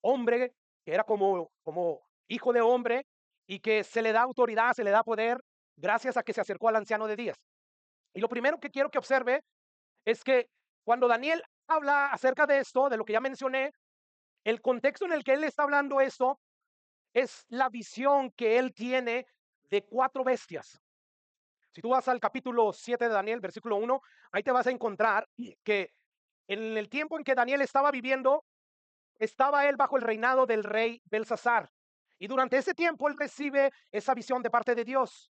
hombre que era como hijo de hombre y que se le da autoridad, se le da poder gracias a que se acercó al anciano de días. Y lo primero que quiero que observe es que cuando Daniel habla acerca de esto, de lo que ya mencioné, el contexto en el que él está hablando esto es la visión que él tiene de cuatro bestias. Si tú vas al capítulo 7 de Daniel, versículo 1, ahí te vas a encontrar que en el tiempo en que Daniel estaba viviendo, estaba él bajo el reinado del rey Belsasar. Y durante ese tiempo él recibe esa visión de parte de Dios.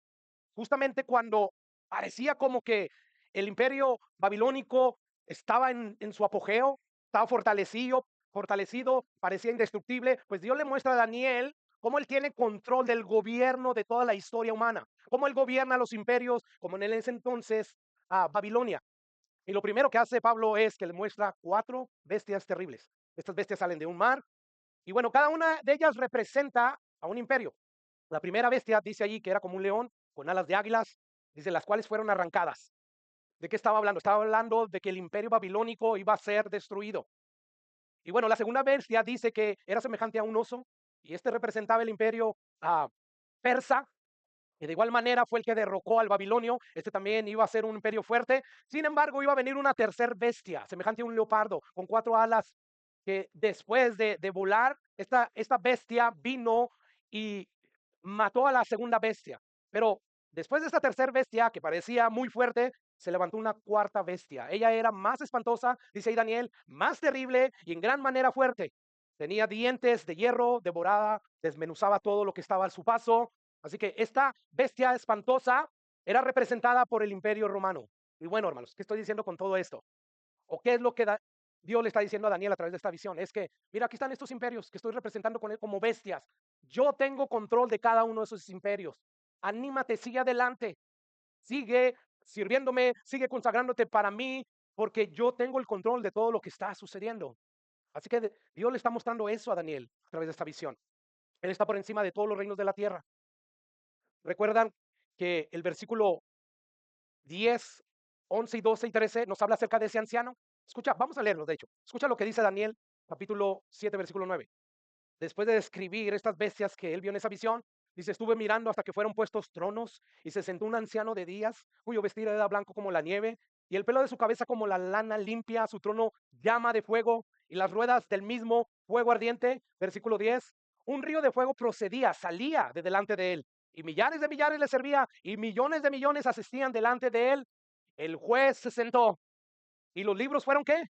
Justamente cuando parecía como que el imperio babilónico estaba en su apogeo, estaba fortalecido, parecía indestructible, pues Dios le muestra a Daniel cómo él tiene control del gobierno de toda la historia humana, cómo él gobierna los imperios, como en ese entonces a Babilonia. Y lo primero que hace Pablo es que le muestra cuatro bestias terribles. Estas bestias salen de un mar Y bueno, cada una de ellas representa a un imperio. La primera bestia dice allí que era como un león con alas de águilas, dice las cuales fueron arrancadas. ¿De qué estaba hablando? Estaba hablando de que el imperio babilónico iba a ser destruido. Y bueno, la segunda bestia dice que era semejante a un oso y este representaba el imperio persa, que de igual manera fue el que derrocó al babilonio. Este también iba a ser un imperio fuerte. Sin embargo, iba a venir una tercer bestia, semejante a un leopardo, con cuatro alas, que después de volar, esta bestia vino y mató a la segunda bestia. Pero después de esta tercera bestia, que parecía muy fuerte, se levantó una cuarta bestia. Ella era más espantosa, dice ahí Daniel, más terrible y en gran manera fuerte. Tenía dientes de hierro, devoraba, desmenuzaba todo lo que estaba a su paso. Así que esta bestia espantosa era representada por el imperio romano. Y bueno, hermanos, ¿qué estoy diciendo con todo esto? ¿O qué es lo que Dios le está diciendo a Daniel a través de esta visión? Es que, mira, aquí están estos imperios que estoy representando con él como bestias. Yo tengo control de cada uno de esos imperios. Anímate, sigue adelante, sigue sirviéndome, sigue consagrándote para mí, porque yo tengo el control de todo lo que está sucediendo. Así que Dios le está mostrando eso a Daniel a través de esta visión. Él está por encima de todos los reinos de la tierra. Recuerdan que el versículo 10, 11 y 12 y 13 nos habla acerca de ese anciano. Escucha, vamos a leerlo, de hecho. Escucha lo que dice Daniel, capítulo 7, versículo 9. Después de describir estas bestias que él vio en esa visión, dice, estuve mirando hasta que fueron puestos tronos y se sentó un anciano de días, cuyo vestido era blanco como la nieve y el pelo de su cabeza como la lana limpia, su trono llama de fuego y las ruedas del mismo fuego ardiente. Versículo 10, un río de fuego procedía, salía de delante de él y millares de millares le servía y millones de millones asistían delante de él. El juez se sentó y los libros fueron ¿qué?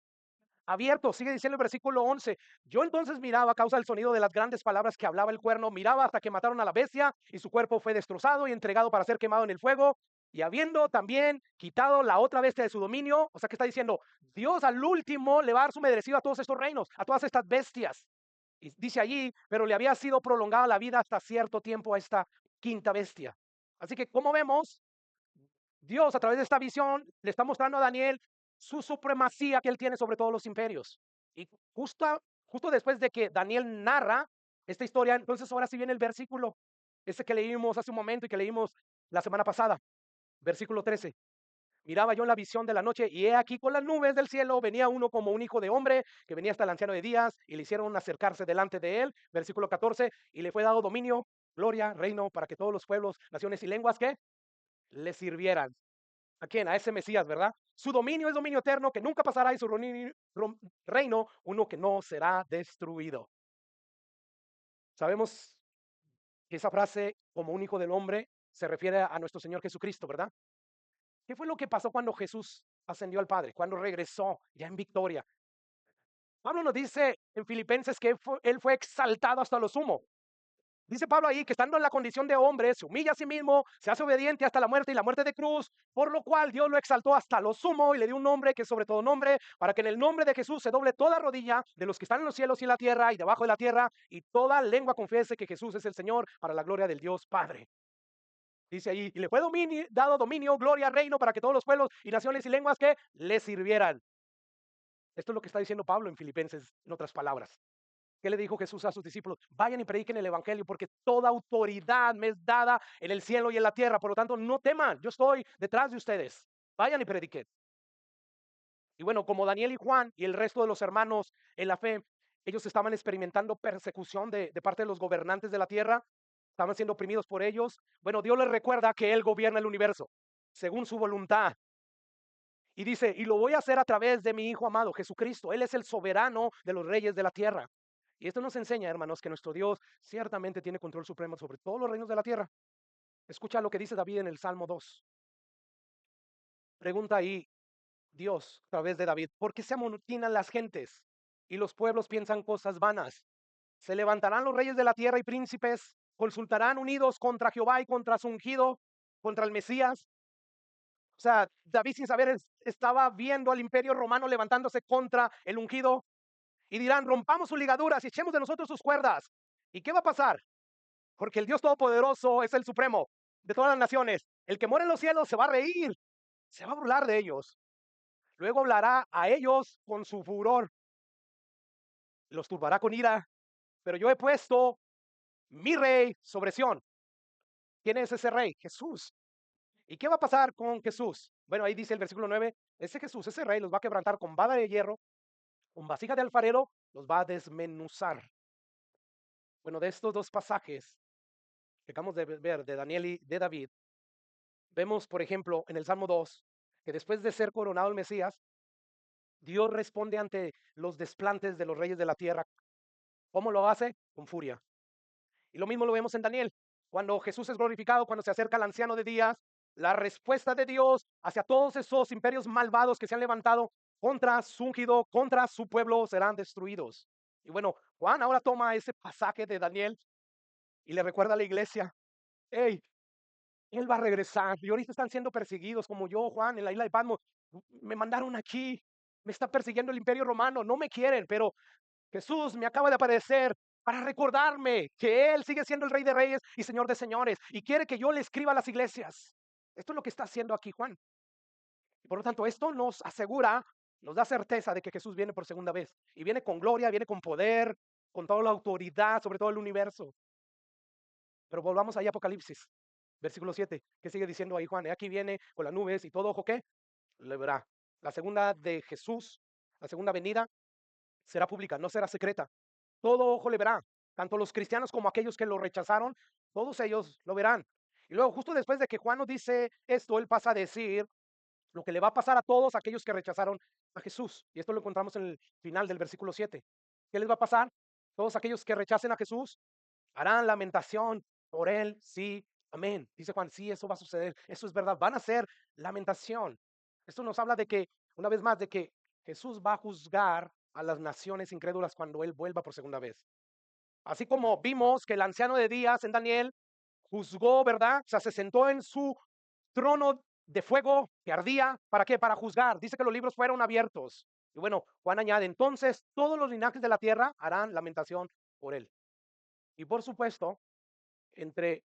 Abierto, sigue diciendo el versículo 11. Yo entonces miraba a causa del sonido de las grandes palabras que hablaba el cuerno, miraba hasta que mataron a la bestia y su cuerpo fue destrozado y entregado para ser quemado en el fuego. Y habiendo también quitado la otra bestia de su dominio, o sea que está diciendo, Dios al último le va a dar su merecido a todos estos reinos, a todas estas bestias. Y dice allí, pero le había sido prolongada la vida hasta cierto tiempo a esta quinta bestia. Así que como vemos, Dios a través de esta visión le está mostrando a Daniel su supremacía que él tiene sobre todos los imperios. Y justo después de que Daniel narra esta historia, entonces ahora sí viene el versículo, ese que leímos hace un momento y que leímos la semana pasada, versículo 13. Miraba yo en la visión de la noche y he aquí con las nubes del cielo venía uno como un hijo de hombre que venía hasta el anciano de días y le hicieron acercarse delante de él, versículo 14, y le fue dado dominio, gloria, reino para que todos los pueblos, naciones y lenguas que le sirvieran. ¿A quién? A ese Mesías, ¿verdad? Su dominio es dominio eterno que nunca pasará y su reino uno que no será destruido. Sabemos que esa frase, como un hijo del hombre, se refiere a nuestro Señor Jesucristo, ¿verdad? ¿Qué fue lo que pasó cuando Jesús ascendió al Padre? Cuando regresó ya en victoria. Pablo nos dice en Filipenses que él fue exaltado hasta lo sumo. Dice Pablo ahí que estando en la condición de hombre, se humilla a sí mismo, se hace obediente hasta la muerte y la muerte de cruz, por lo cual Dios lo exaltó hasta lo sumo y le dio un nombre que es sobre todo nombre, para que en el nombre de Jesús se doble toda rodilla de los que están en los cielos y en la tierra y debajo de la tierra, y toda lengua confiese que Jesús es el Señor para la gloria del Dios Padre. Dice ahí, y le fue dado dominio, gloria, reino para que todos los pueblos y naciones y lenguas que le sirvieran. Esto es lo que está diciendo Pablo en Filipenses, en otras palabras. ¿Qué le dijo Jesús a sus discípulos? Vayan y prediquen el evangelio porque toda autoridad me es dada en el cielo y en la tierra. Por lo tanto, no teman, yo estoy detrás de ustedes. Vayan y prediquen. Y bueno, como Daniel y Juan y el resto de los hermanos en la fe, ellos estaban experimentando persecución de parte de los gobernantes de la tierra, estaban siendo oprimidos por ellos. Bueno, Dios les recuerda que Él gobierna el universo según su voluntad. Y dice, y lo voy a hacer a través de mi Hijo amado, Jesucristo. Él es el soberano de los reyes de la tierra. Y esto nos enseña, hermanos, que nuestro Dios ciertamente tiene control supremo sobre todos los reinos de la tierra. Escucha lo que dice David en el Salmo 2. Pregunta ahí Dios a través de David, ¿por qué se amotinan las gentes y los pueblos piensan cosas vanas? Se levantarán los reyes de la tierra y príncipes, consultarán unidos contra Jehová y contra su ungido, contra el Mesías. O sea, David sin saber estaba viendo al imperio romano levantándose contra el ungido y dirán, rompamos sus ligaduras y echemos de nosotros sus cuerdas. ¿Y qué va a pasar? Porque el Dios Todopoderoso es el supremo de todas las naciones. El que mora en los cielos se va a reír, se va a burlar de ellos. Luego hablará a ellos con su furor, los turbará con ira pero yo he puesto mi rey sobre Sión. ¿Quién es ese rey? Jesús. ¿Y qué va a pasar con Jesús? Bueno, ahí dice el versículo 9, ese Jesús, ese rey, los va a quebrantar con vara de hierro, con vasija de alfarero, los va a desmenuzar. Bueno, de estos dos pasajes que acabamos de ver de Daniel y de David, vemos, por ejemplo, en el Salmo 2, que después de ser coronado el Mesías, Dios responde ante los desplantes de los reyes de la tierra. ¿Cómo lo hace? Con furia. Y lo mismo lo vemos en Daniel. Cuando Jesús es glorificado, cuando se acerca el anciano de días, la respuesta de Dios hacia todos esos imperios malvados que se han levantado contra su ungido, contra su pueblo, serán destruidos. Y bueno, Juan ahora toma ese pasaje de Daniel y le recuerda a la iglesia, hey, él va a regresar y ahorita están siendo perseguidos como yo, Juan, en la isla de Patmos. Me mandaron aquí, me está persiguiendo el imperio romano, no me quieren, pero Jesús me acaba de aparecer para recordarme que Él sigue siendo el Rey de Reyes y Señor de Señores y quiere que yo le escriba a las iglesias. Esto es lo que está haciendo aquí Juan. Y por lo tanto, esto nos asegura, nos da certeza de que Jesús viene por segunda vez y viene con gloria, viene con poder, con toda la autoridad sobre todo el universo. Pero volvamos ahí a Apocalipsis, versículo 7, que sigue diciendo ahí Juan, aquí viene con las nubes y todo ojo que le verá. La segunda de Jesús, la segunda venida, será pública, no será secreta. Todo ojo le verá, tanto los cristianos como aquellos que lo rechazaron, todos ellos lo verán. Y luego, justo después de que Juan nos dice esto, él pasa a decir lo que le va a pasar a todos aquellos que rechazaron a Jesús. Y esto lo encontramos en el final del versículo 7. ¿Qué les va a pasar? Todos aquellos que rechacen a Jesús harán lamentación por él, sí, amén. Dice Juan, sí, eso va a suceder, eso es verdad, van a hacer lamentación. Esto nos habla de que, una vez más, de que Jesús va a juzgar a las naciones incrédulas cuando Él vuelva por segunda vez. Así como vimos que el anciano de días en Daniel juzgó, ¿verdad? O sea, se sentó en su trono de fuego que ardía. ¿Para qué? Para juzgar. Dice que los libros fueron abiertos. Y bueno, Juan añade, entonces todos los linajes de la tierra harán lamentación por él. Y por supuesto, entre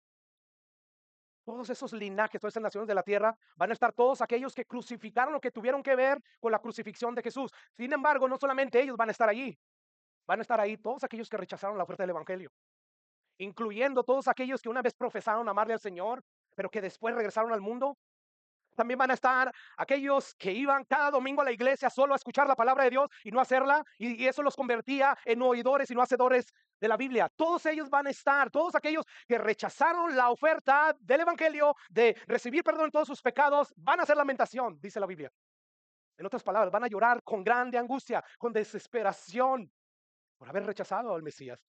todos esos linajes, todas esas naciones de la tierra, van a estar todos aquellos que crucificaron o que tuvieron que ver con la crucifixión de Jesús. Sin embargo, no solamente ellos van a estar allí, van a estar ahí todos aquellos que rechazaron la oferta del Evangelio, incluyendo todos aquellos que una vez profesaron amarle al Señor, pero que después regresaron al mundo. También van a estar aquellos que iban cada domingo a la iglesia solo a escuchar la palabra de Dios y no hacerla, y eso los convertía en oidores y no hacedores de la Biblia. Todos ellos van a estar, todos aquellos que rechazaron la oferta del Evangelio de recibir perdón en todos sus pecados, van a hacer lamentación, dice la Biblia. En otras palabras, van a llorar con grande angustia, con desesperación por haber rechazado al Mesías.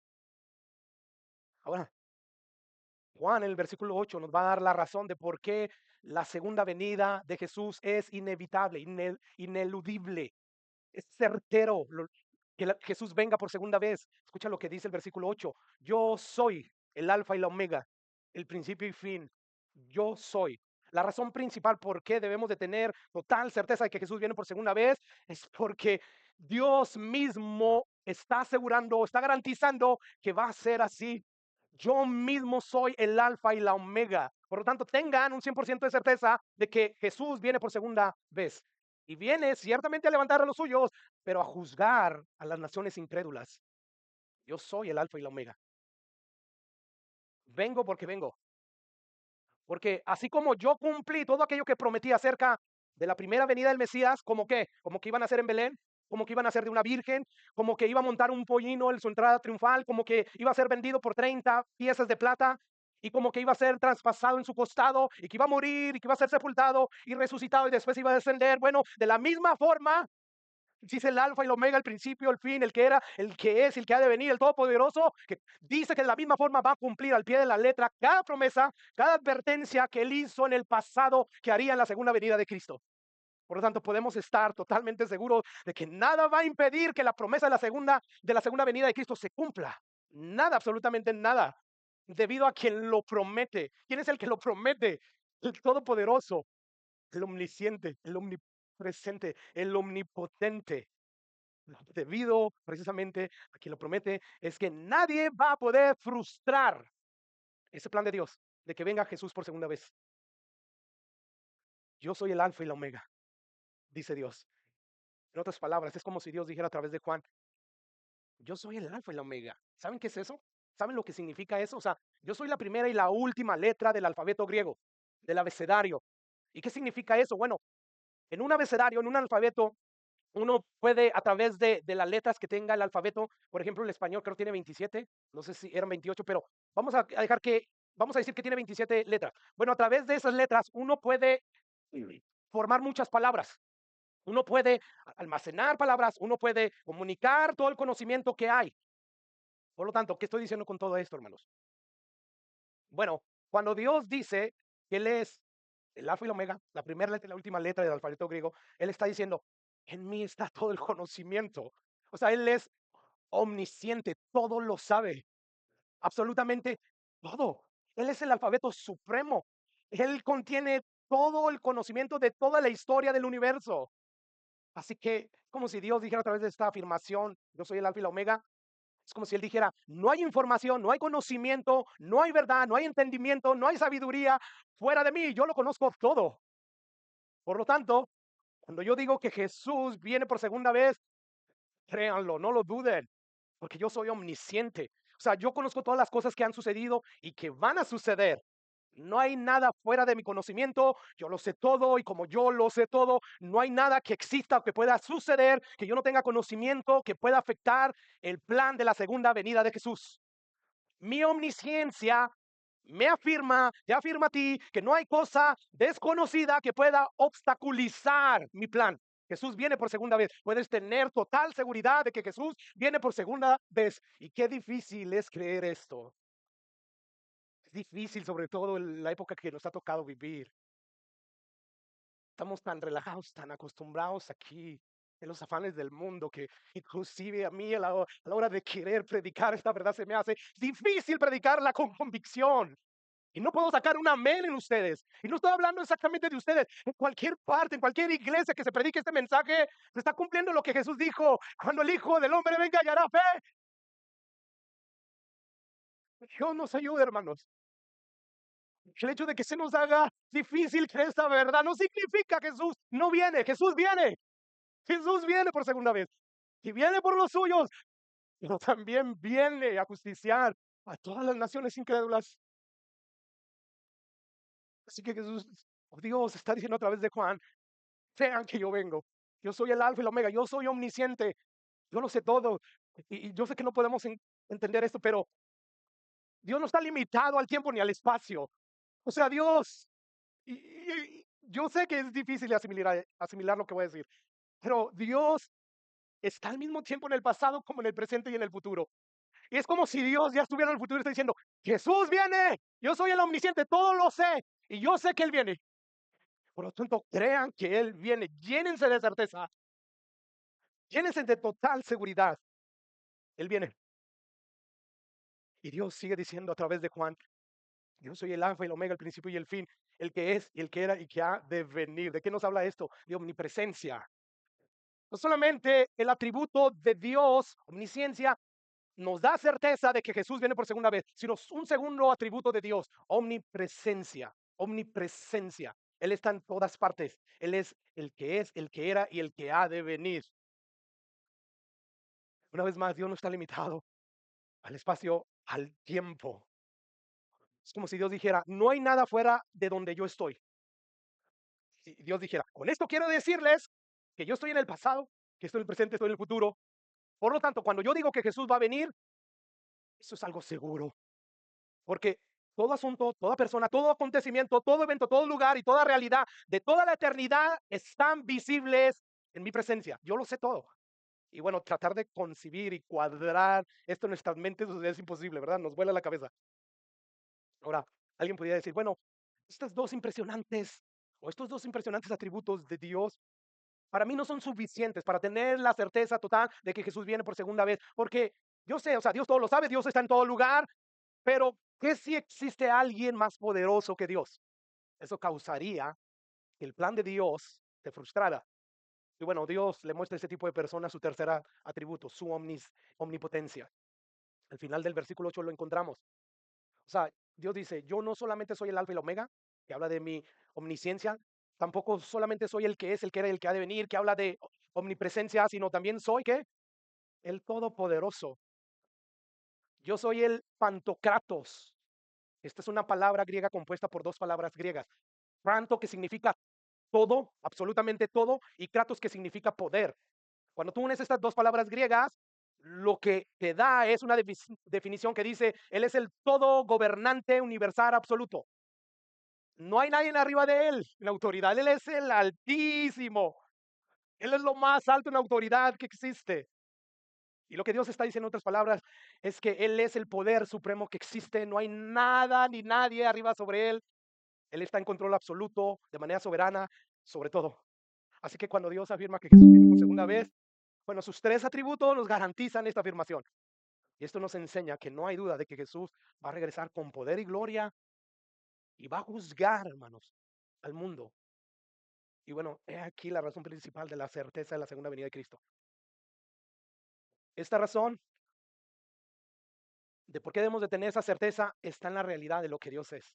Ahora, Juan en el versículo 8 nos va a dar la razón de por qué la segunda venida de Jesús es inevitable, ineludible, es certero que Jesús venga por segunda vez. Escucha lo que dice el versículo 8. Yo soy el alfa y la omega, el principio y fin. Yo soy. La razón principal por qué debemos de tener total certeza de que Jesús viene por segunda vez es porque Dios mismo está asegurando, está garantizando que va a ser así. Yo mismo soy el alfa y la omega. Por lo tanto, tengan un 100% de certeza de que Jesús viene por segunda vez. Y viene ciertamente a levantar a los suyos, pero a juzgar a las naciones incrédulas. Yo soy el alfa y la omega. Vengo porque vengo. Porque así como yo cumplí todo aquello que prometí acerca de la primera venida del Mesías, ¿como qué? Como que iban a ser en Belén, como que iban a ser de una virgen, como que iba a montar un pollino en su entrada triunfal, como que iba a ser vendido por 30 piezas de plata, y como que iba a ser traspasado en su costado, y que iba a morir, y que iba a ser sepultado y resucitado, y después iba a descender. Bueno, de la misma forma, dice el alfa y el omega, el principio, el fin, el que era, el que es, el que ha de venir, el todopoderoso, que dice que de la misma forma va a cumplir al pie de la letra cada promesa, cada advertencia que él hizo en el pasado que haría en la segunda venida de Cristo. Por lo tanto, podemos estar totalmente seguros de que nada va a impedir que la promesa de la segunda venida de Cristo se cumpla. Nada, absolutamente nada, debido a quien lo promete. ¿Quién es el que lo promete? El todopoderoso, el omnisciente, el omnipresente, el omnipotente. Debido precisamente a quien lo promete, es que nadie va a poder frustrar ese plan de Dios de que venga Jesús por segunda vez. Yo soy el alfa y la omega, dice Dios. En otras palabras, es como si Dios dijera a través de Juan, Yo soy el alfa y la omega. ¿Saben qué es eso? ¿Saben lo que significa eso? O sea, yo soy la primera y la última letra del alfabeto griego, del abecedario. ¿Y qué significa eso? Bueno, en un abecedario, en un alfabeto, uno puede, a través de las letras que tenga el alfabeto, por ejemplo, el español creo que tiene 27, no sé si eran 28, pero vamos a decir que tiene 27 letras. Bueno, a través de esas letras uno puede formar muchas palabras. Uno puede almacenar palabras, uno puede comunicar todo el conocimiento que hay. Por lo tanto, ¿qué estoy diciendo con todo esto, hermanos? Bueno, cuando Dios dice que Él es el alfa y la omega, la primera letra y la última letra del alfabeto griego, Él está diciendo, en mí está todo el conocimiento. O sea, Él es omnisciente, todo lo sabe, absolutamente todo. Él es el alfabeto supremo. Él contiene todo el conocimiento de toda la historia del universo. Así que, como si Dios dijera a través de esta afirmación, yo soy el alfa y la omega, es como si Él dijera, no hay información, no hay conocimiento, no hay verdad, no hay entendimiento, no hay sabiduría fuera de mí, yo lo conozco todo. Por lo tanto, cuando yo digo que Jesús viene por segunda vez, créanlo, no lo duden, porque yo soy omnisciente. O sea, yo conozco todas las cosas que han sucedido y que van a suceder. No hay nada fuera de mi conocimiento, yo lo sé todo y como yo lo sé todo, no hay nada que exista o que pueda suceder que yo no tenga conocimiento que pueda afectar el plan de la segunda venida de Jesús. Mi omnisciencia te afirma a ti que no hay cosa desconocida que pueda obstaculizar mi plan. Jesús viene por segunda vez. Puedes tener total seguridad de que Jesús viene por segunda vez. Y qué difícil es creer esto. Es difícil, sobre todo en la época que nos ha tocado vivir. Estamos tan relajados, tan acostumbrados aquí en los afanes del mundo que inclusive a mí a la hora de querer predicar esta verdad se me hace difícil predicarla con convicción. Y no puedo sacar un amén en ustedes. Y no estoy hablando exactamente de ustedes. En cualquier parte, en cualquier iglesia que se predique este mensaje, se está cumpliendo lo que Jesús dijo. Cuando el Hijo del Hombre venga, hallará fe. Dios nos ayude, hermanos. El hecho de que se nos haga difícil creer esta verdad no significa que Jesús no viene. Jesús viene. Jesús viene por segunda vez. Y viene por los suyos, pero también viene a justiciar a todas las naciones incrédulas. Así que Jesús, Dios está diciendo a través de Juan, crean que yo vengo. Yo soy el alfa y el omega, yo soy omnisciente, yo lo sé todo. Y yo sé que no podemos entender esto, pero Dios no está limitado al tiempo ni al espacio. O sea, Dios, yo sé que es difícil asimilar lo que voy a decir, pero Dios está al mismo tiempo en el pasado como en el presente y en el futuro. Y es como si Dios ya estuviera en el futuro y está diciendo, Jesús viene, yo soy el omnisciente, todo lo sé, y yo sé que Él viene. Por lo tanto, crean que Él viene, llénense de certeza, llénense de total seguridad. Él viene. Y Dios sigue diciendo a través de Juan, yo soy el alfa y el omega, el principio y el fin, el que es y el que era y que ha de venir. ¿De qué nos habla esto? De omnipresencia. No solamente el atributo de Dios, omnisciencia, nos da certeza de que Jesús viene por segunda vez, sino un segundo atributo de Dios, omnipresencia, omnipresencia. Él está en todas partes. Él es, el que era y el que ha de venir. Una vez más, Dios no está limitado al espacio, al tiempo. Es como si Dios dijera, no hay nada fuera de donde yo estoy. Y Dios dijera, con esto quiero decirles que yo estoy en el pasado, que estoy en el presente, estoy en el futuro. Por lo tanto, cuando yo digo que Jesús va a venir, eso es algo seguro. Porque todo asunto, toda persona, todo acontecimiento, todo evento, todo lugar y toda realidad de toda la eternidad están visibles en mi presencia. Yo lo sé todo. Y bueno, tratar de concebir y cuadrar esto en nuestras mentes es imposible, ¿verdad? Nos vuela la cabeza. Ahora, alguien podría decir, bueno, estas dos impresionantes o estos dos impresionantes atributos de Dios para mí no son suficientes para tener la certeza total de que Jesús viene por segunda vez, porque yo sé, o sea, Dios todo lo sabe, Dios está en todo lugar, pero ¿qué si existe alguien más poderoso que Dios? Eso causaría que el plan de Dios se frustrara. Y bueno, Dios le muestra a ese tipo de personas su tercer atributo, su omnipotencia. Al final del versículo 8 lo encontramos. O sea, Dios dice, yo no solamente soy el alfa y el omega, que habla de mi omnisciencia, tampoco solamente soy el que es, el que era y el que ha de venir, que habla de omnipresencia, sino también soy, ¿qué? el Todopoderoso. Yo soy el Pantocratos. Esta es una palabra griega compuesta por dos palabras griegas. Panto, que significa todo, absolutamente todo, y kratos, que significa poder. Cuando tú unes estas dos palabras griegas, lo que te da es una definición que dice, Él es el todo gobernante universal absoluto. No hay nadie arriba de Él en autoridad. Él es el Altísimo. Él es lo más alto en autoridad que existe. Y lo que Dios está diciendo en otras palabras es que Él es el poder supremo que existe. No hay nada ni nadie arriba sobre Él. Él está en control absoluto, de manera soberana, sobre todo. Así que cuando Dios afirma que Jesús viene por segunda vez, bueno, sus tres atributos nos garantizan esta afirmación. Y esto nos enseña que no hay duda de que Jesús va a regresar con poder y gloria y va a juzgar, hermanos, al mundo. Y bueno, he aquí la razón principal de la certeza de la segunda venida de Cristo. Esta razón de por qué debemos de tener esa certeza está en la realidad de lo que Dios es.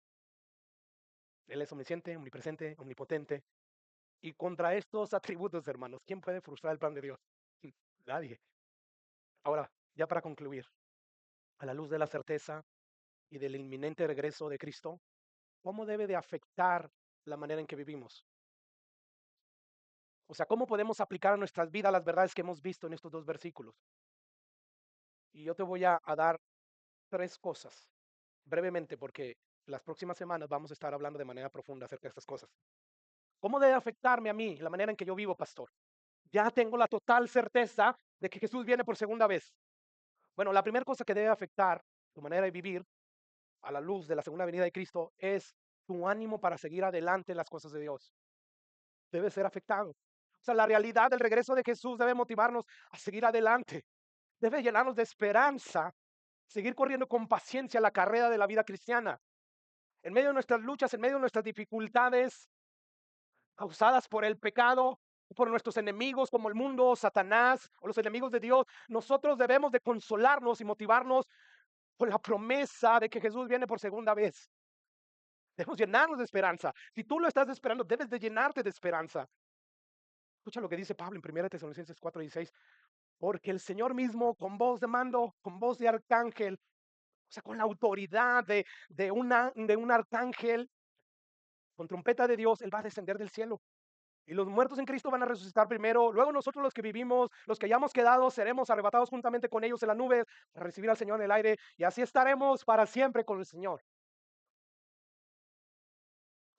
Él es omnisciente, omnipresente, omnipotente. Y contra estos atributos, hermanos, ¿quién puede frustrar el plan de Dios? Nadie. Ahora, ya para concluir, a la luz de la certeza y del inminente regreso de Cristo, ¿cómo debe de afectar la manera en que vivimos? O sea, ¿cómo podemos aplicar a nuestras vidas las verdades que hemos visto en estos dos versículos? Y yo te voy a dar tres cosas, brevemente, porque las próximas semanas vamos a estar hablando de manera profunda acerca de estas cosas. ¿Cómo debe afectarme a mí la manera en que yo vivo, pastor? Ya tengo la total certeza de que Jesús viene por segunda vez. Bueno, la primera cosa que debe afectar tu manera de vivir a la luz de la segunda venida de Cristo es tu ánimo para seguir adelante en las cosas de Dios. Debe ser afectado. O sea, la realidad del regreso de Jesús debe motivarnos a seguir adelante. Debe llenarnos de esperanza, seguir corriendo con paciencia la carrera de la vida cristiana. En medio de nuestras luchas, en medio de nuestras dificultades causadas por el pecado, por nuestros enemigos como el mundo, Satanás o los enemigos de Dios, nosotros debemos de consolarnos y motivarnos con la promesa de que Jesús viene por segunda vez. Debemos llenarnos de esperanza. Si tú lo estás esperando, debes de llenarte de esperanza. Escucha lo que dice Pablo en 1 Tesalonicenses 4:16. Porque el Señor mismo, con voz de mando, con voz de arcángel, o sea, con la autoridad de un arcángel, con trompeta de Dios, Él va a descender del cielo. Y los muertos en Cristo van a resucitar primero. Luego nosotros los que vivimos, los que hayamos quedado, seremos arrebatados juntamente con ellos en las nubes para recibir al Señor en el aire. Y así estaremos para siempre con el Señor.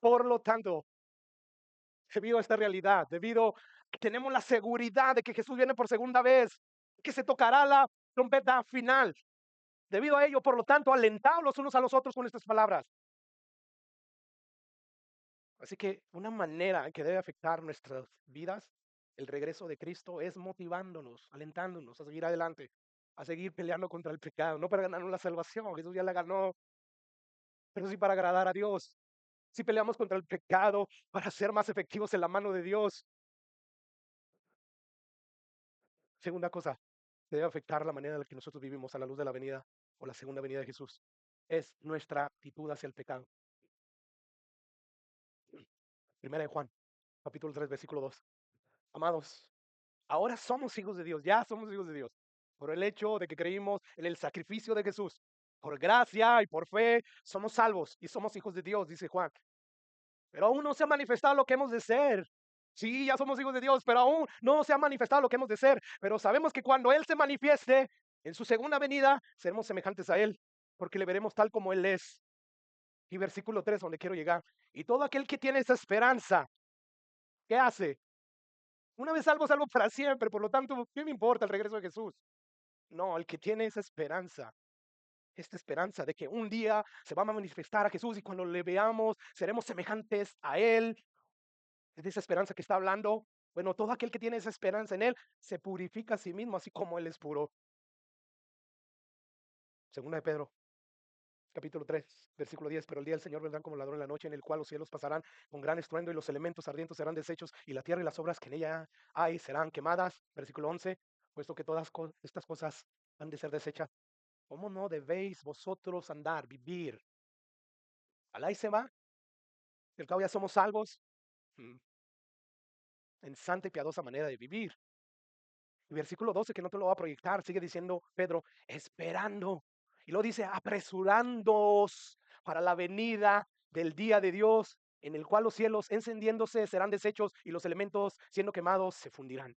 Por lo tanto, debido a esta realidad, debido a que tenemos la seguridad de que Jesús viene por segunda vez, que se tocará la trompeta final. Debido a ello, por lo tanto, alentados los unos a los otros con estas palabras. Así que una manera en que debe afectar nuestras vidas el regreso de Cristo es motivándonos, alentándonos a seguir adelante, a seguir peleando contra el pecado, no para ganarnos la salvación, Jesús ya la ganó, pero sí para agradar a Dios. Si peleamos contra el pecado para ser más efectivos en la mano de Dios. Segunda cosa, que debe afectar la manera en la que nosotros vivimos a la luz de la venida o la segunda venida de Jesús, es nuestra actitud hacia el pecado. Primera de Juan, capítulo 3, versículo 2. Amados, ahora somos hijos de Dios, ya somos hijos de Dios, por el hecho de que creímos en el sacrificio de Jesús. Por gracia y por fe somos salvos y somos hijos de Dios, dice Juan. Pero aún no se ha manifestado lo que hemos de ser. Sí, ya somos hijos de Dios, pero aún no se ha manifestado lo que hemos de ser. Pero sabemos que cuando Él se manifieste en su segunda venida, seremos semejantes a Él, porque le veremos tal como Él es. Y versículo 3, donde quiero llegar. Y todo aquel que tiene esa esperanza, ¿qué hace? Una vez salvo, salvo para siempre. Por lo tanto, ¿qué me importa el regreso de Jesús? No, el que tiene esa esperanza, esta esperanza de que un día se va a manifestar a Jesús y cuando le veamos seremos semejantes a Él, es de esa esperanza que está hablando. Bueno, todo aquel que tiene esa esperanza en Él se purifica a sí mismo, así como Él es puro. Segunda de Pedro, capítulo 3, versículo 10. Pero el día del Señor vendrá como ladrón en la noche, en el cual los cielos pasarán con gran estruendo y los elementos ardientes serán deshechos y la tierra y las obras que en ella hay serán quemadas. Versículo 11. Puesto que todas estas cosas han de ser desechas, ¿cómo no debéis vosotros andar, vivir? Alá y se va, del cabo ya somos salvos, en santa y piadosa manera de vivir. El versículo 12, que no te lo voy a proyectar, sigue diciendo Pedro, esperando. Y lo dice, apresurándoos para la venida del día de Dios, en el cual los cielos encendiéndose serán deshechos y los elementos siendo quemados se fundirán.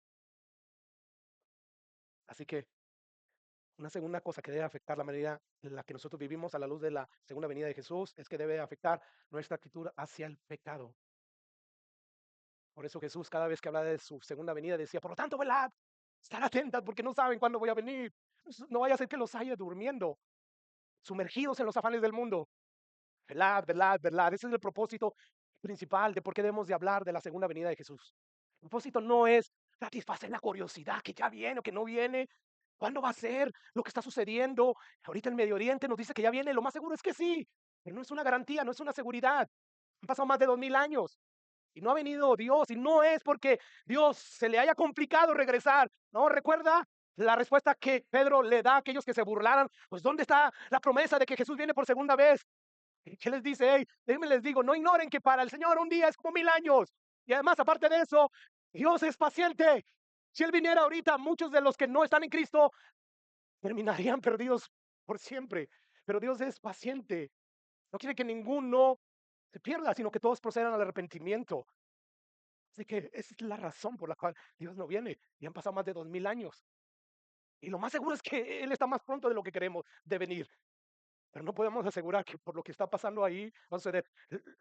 Así que una segunda cosa que debe afectar la manera en la que nosotros vivimos a la luz de la segunda venida de Jesús es que debe afectar nuestra actitud hacia el pecado. Por eso Jesús cada vez que hablaba de su segunda venida decía, por lo tanto, velad, estad atentas porque no saben cuándo voy a venir. No vaya a ser que los haya durmiendo, sumergidos en los afanes del mundo. Velad, velad, velad. Ese es el propósito principal de por qué debemos de hablar de la segunda venida de Jesús. El propósito no es satisfacer la curiosidad que ya viene o que no viene. ¿Cuándo va a ser lo que está sucediendo? Ahorita el Medio Oriente nos dice que ya viene. Lo más seguro es que sí, pero no es una garantía, no es una seguridad. Han pasado más de 2000 años. Y no ha venido Dios, y no es porque Dios se le haya complicado regresar. No, recuerda la respuesta que Pedro le da a aquellos que se burlaran. Pues, ¿dónde está la promesa de que Jesús viene por segunda vez? ¿Qué les dice? Hey, déjenme les digo, no ignoren que para el Señor un día es como 1000 años. Y además, aparte de eso, Dios es paciente. Si Él viniera ahorita, muchos de los que no están en Cristo terminarían perdidos por siempre. Pero Dios es paciente. No quiere que ninguno se pierda, sino que todos procedan al arrepentimiento. Así que esa es la razón por la cual Dios no viene. Y han pasado más de 2000 años. Y lo más seguro es que Él está más pronto de lo que queremos de venir. Pero no podemos asegurar que por lo que está pasando ahí va a suceder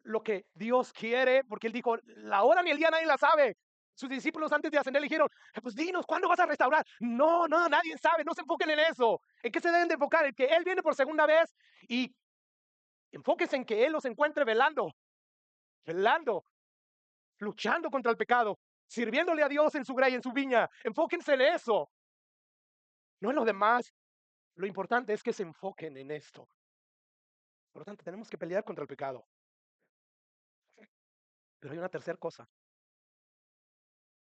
lo que Dios quiere, porque Él dijo, la hora ni el día nadie la sabe. Sus discípulos antes de ascender le dijeron, pues dinos, ¿cuándo vas a restaurar? No, no, nadie sabe, no se enfoquen en eso. ¿En qué se deben de enfocar? En que Él viene por segunda vez y enfóquense en que Él los encuentre velando, velando, luchando contra el pecado, sirviéndole a Dios en su grey, en su viña. Enfóquense en eso, no en lo demás. Lo importante es que se enfoquen en esto. Por lo tanto, tenemos que pelear contra el pecado. Pero hay una tercera cosa,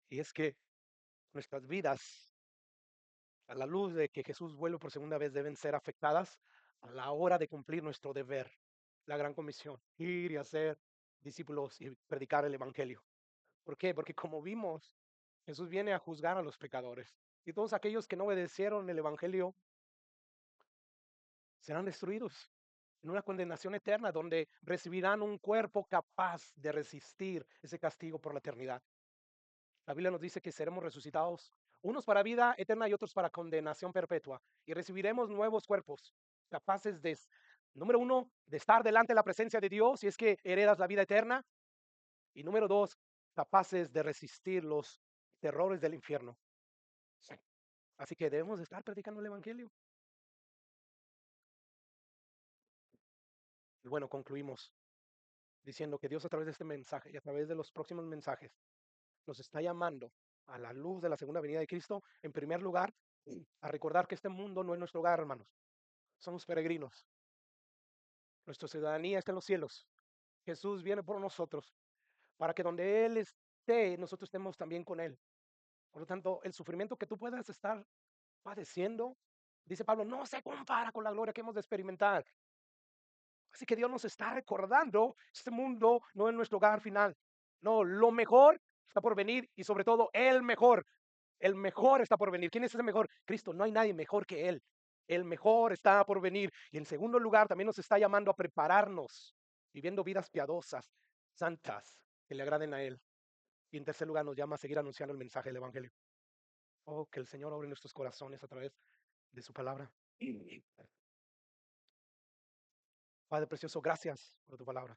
y es que nuestras vidas, a la luz de que Jesús vuelve por segunda vez, deben ser afectadas a la hora de cumplir nuestro deber, la gran comisión, ir y hacer discípulos y predicar el Evangelio. ¿Por qué? Porque como vimos, Jesús viene a juzgar a los pecadores y todos aquellos que no obedecieron el Evangelio serán destruidos en una condenación eterna donde recibirán un cuerpo capaz de resistir ese castigo por la eternidad. La Biblia nos dice que seremos resucitados, unos para vida eterna y otros para condenación perpetua, y recibiremos nuevos cuerpos capaces de, número uno, de estar delante de la presencia de Dios, si es que heredas la vida eterna, y número dos, capaces de resistir los terrores del infierno. Así que debemos de estar predicando el Evangelio. Y bueno, concluimos diciendo que Dios a través de este mensaje y a través de los próximos mensajes nos está llamando a la luz de la segunda venida de Cristo, en primer lugar, a recordar que este mundo no es nuestro hogar, hermanos. Somos peregrinos. Nuestra ciudadanía está en los cielos. Jesús viene por nosotros para que donde Él esté, nosotros estemos también con Él. Por lo tanto, el sufrimiento que tú puedas estar padeciendo, dice Pablo, no se compara con la gloria que hemos de experimentar. Así que Dios nos está recordando, este mundo no es nuestro hogar final. No, lo mejor está por venir y sobre todo el mejor. El mejor está por venir. ¿Quién es ese mejor? Cristo. No hay nadie mejor que Él. El mejor está por venir. Y en segundo lugar, también nos está llamando a prepararnos, viviendo vidas piadosas, santas, que le agraden a Él. Y en tercer lugar, nos llama a seguir anunciando el mensaje del Evangelio. Oh, que el Señor obre nuestros corazones a través de su palabra. Padre precioso, gracias por tu palabra.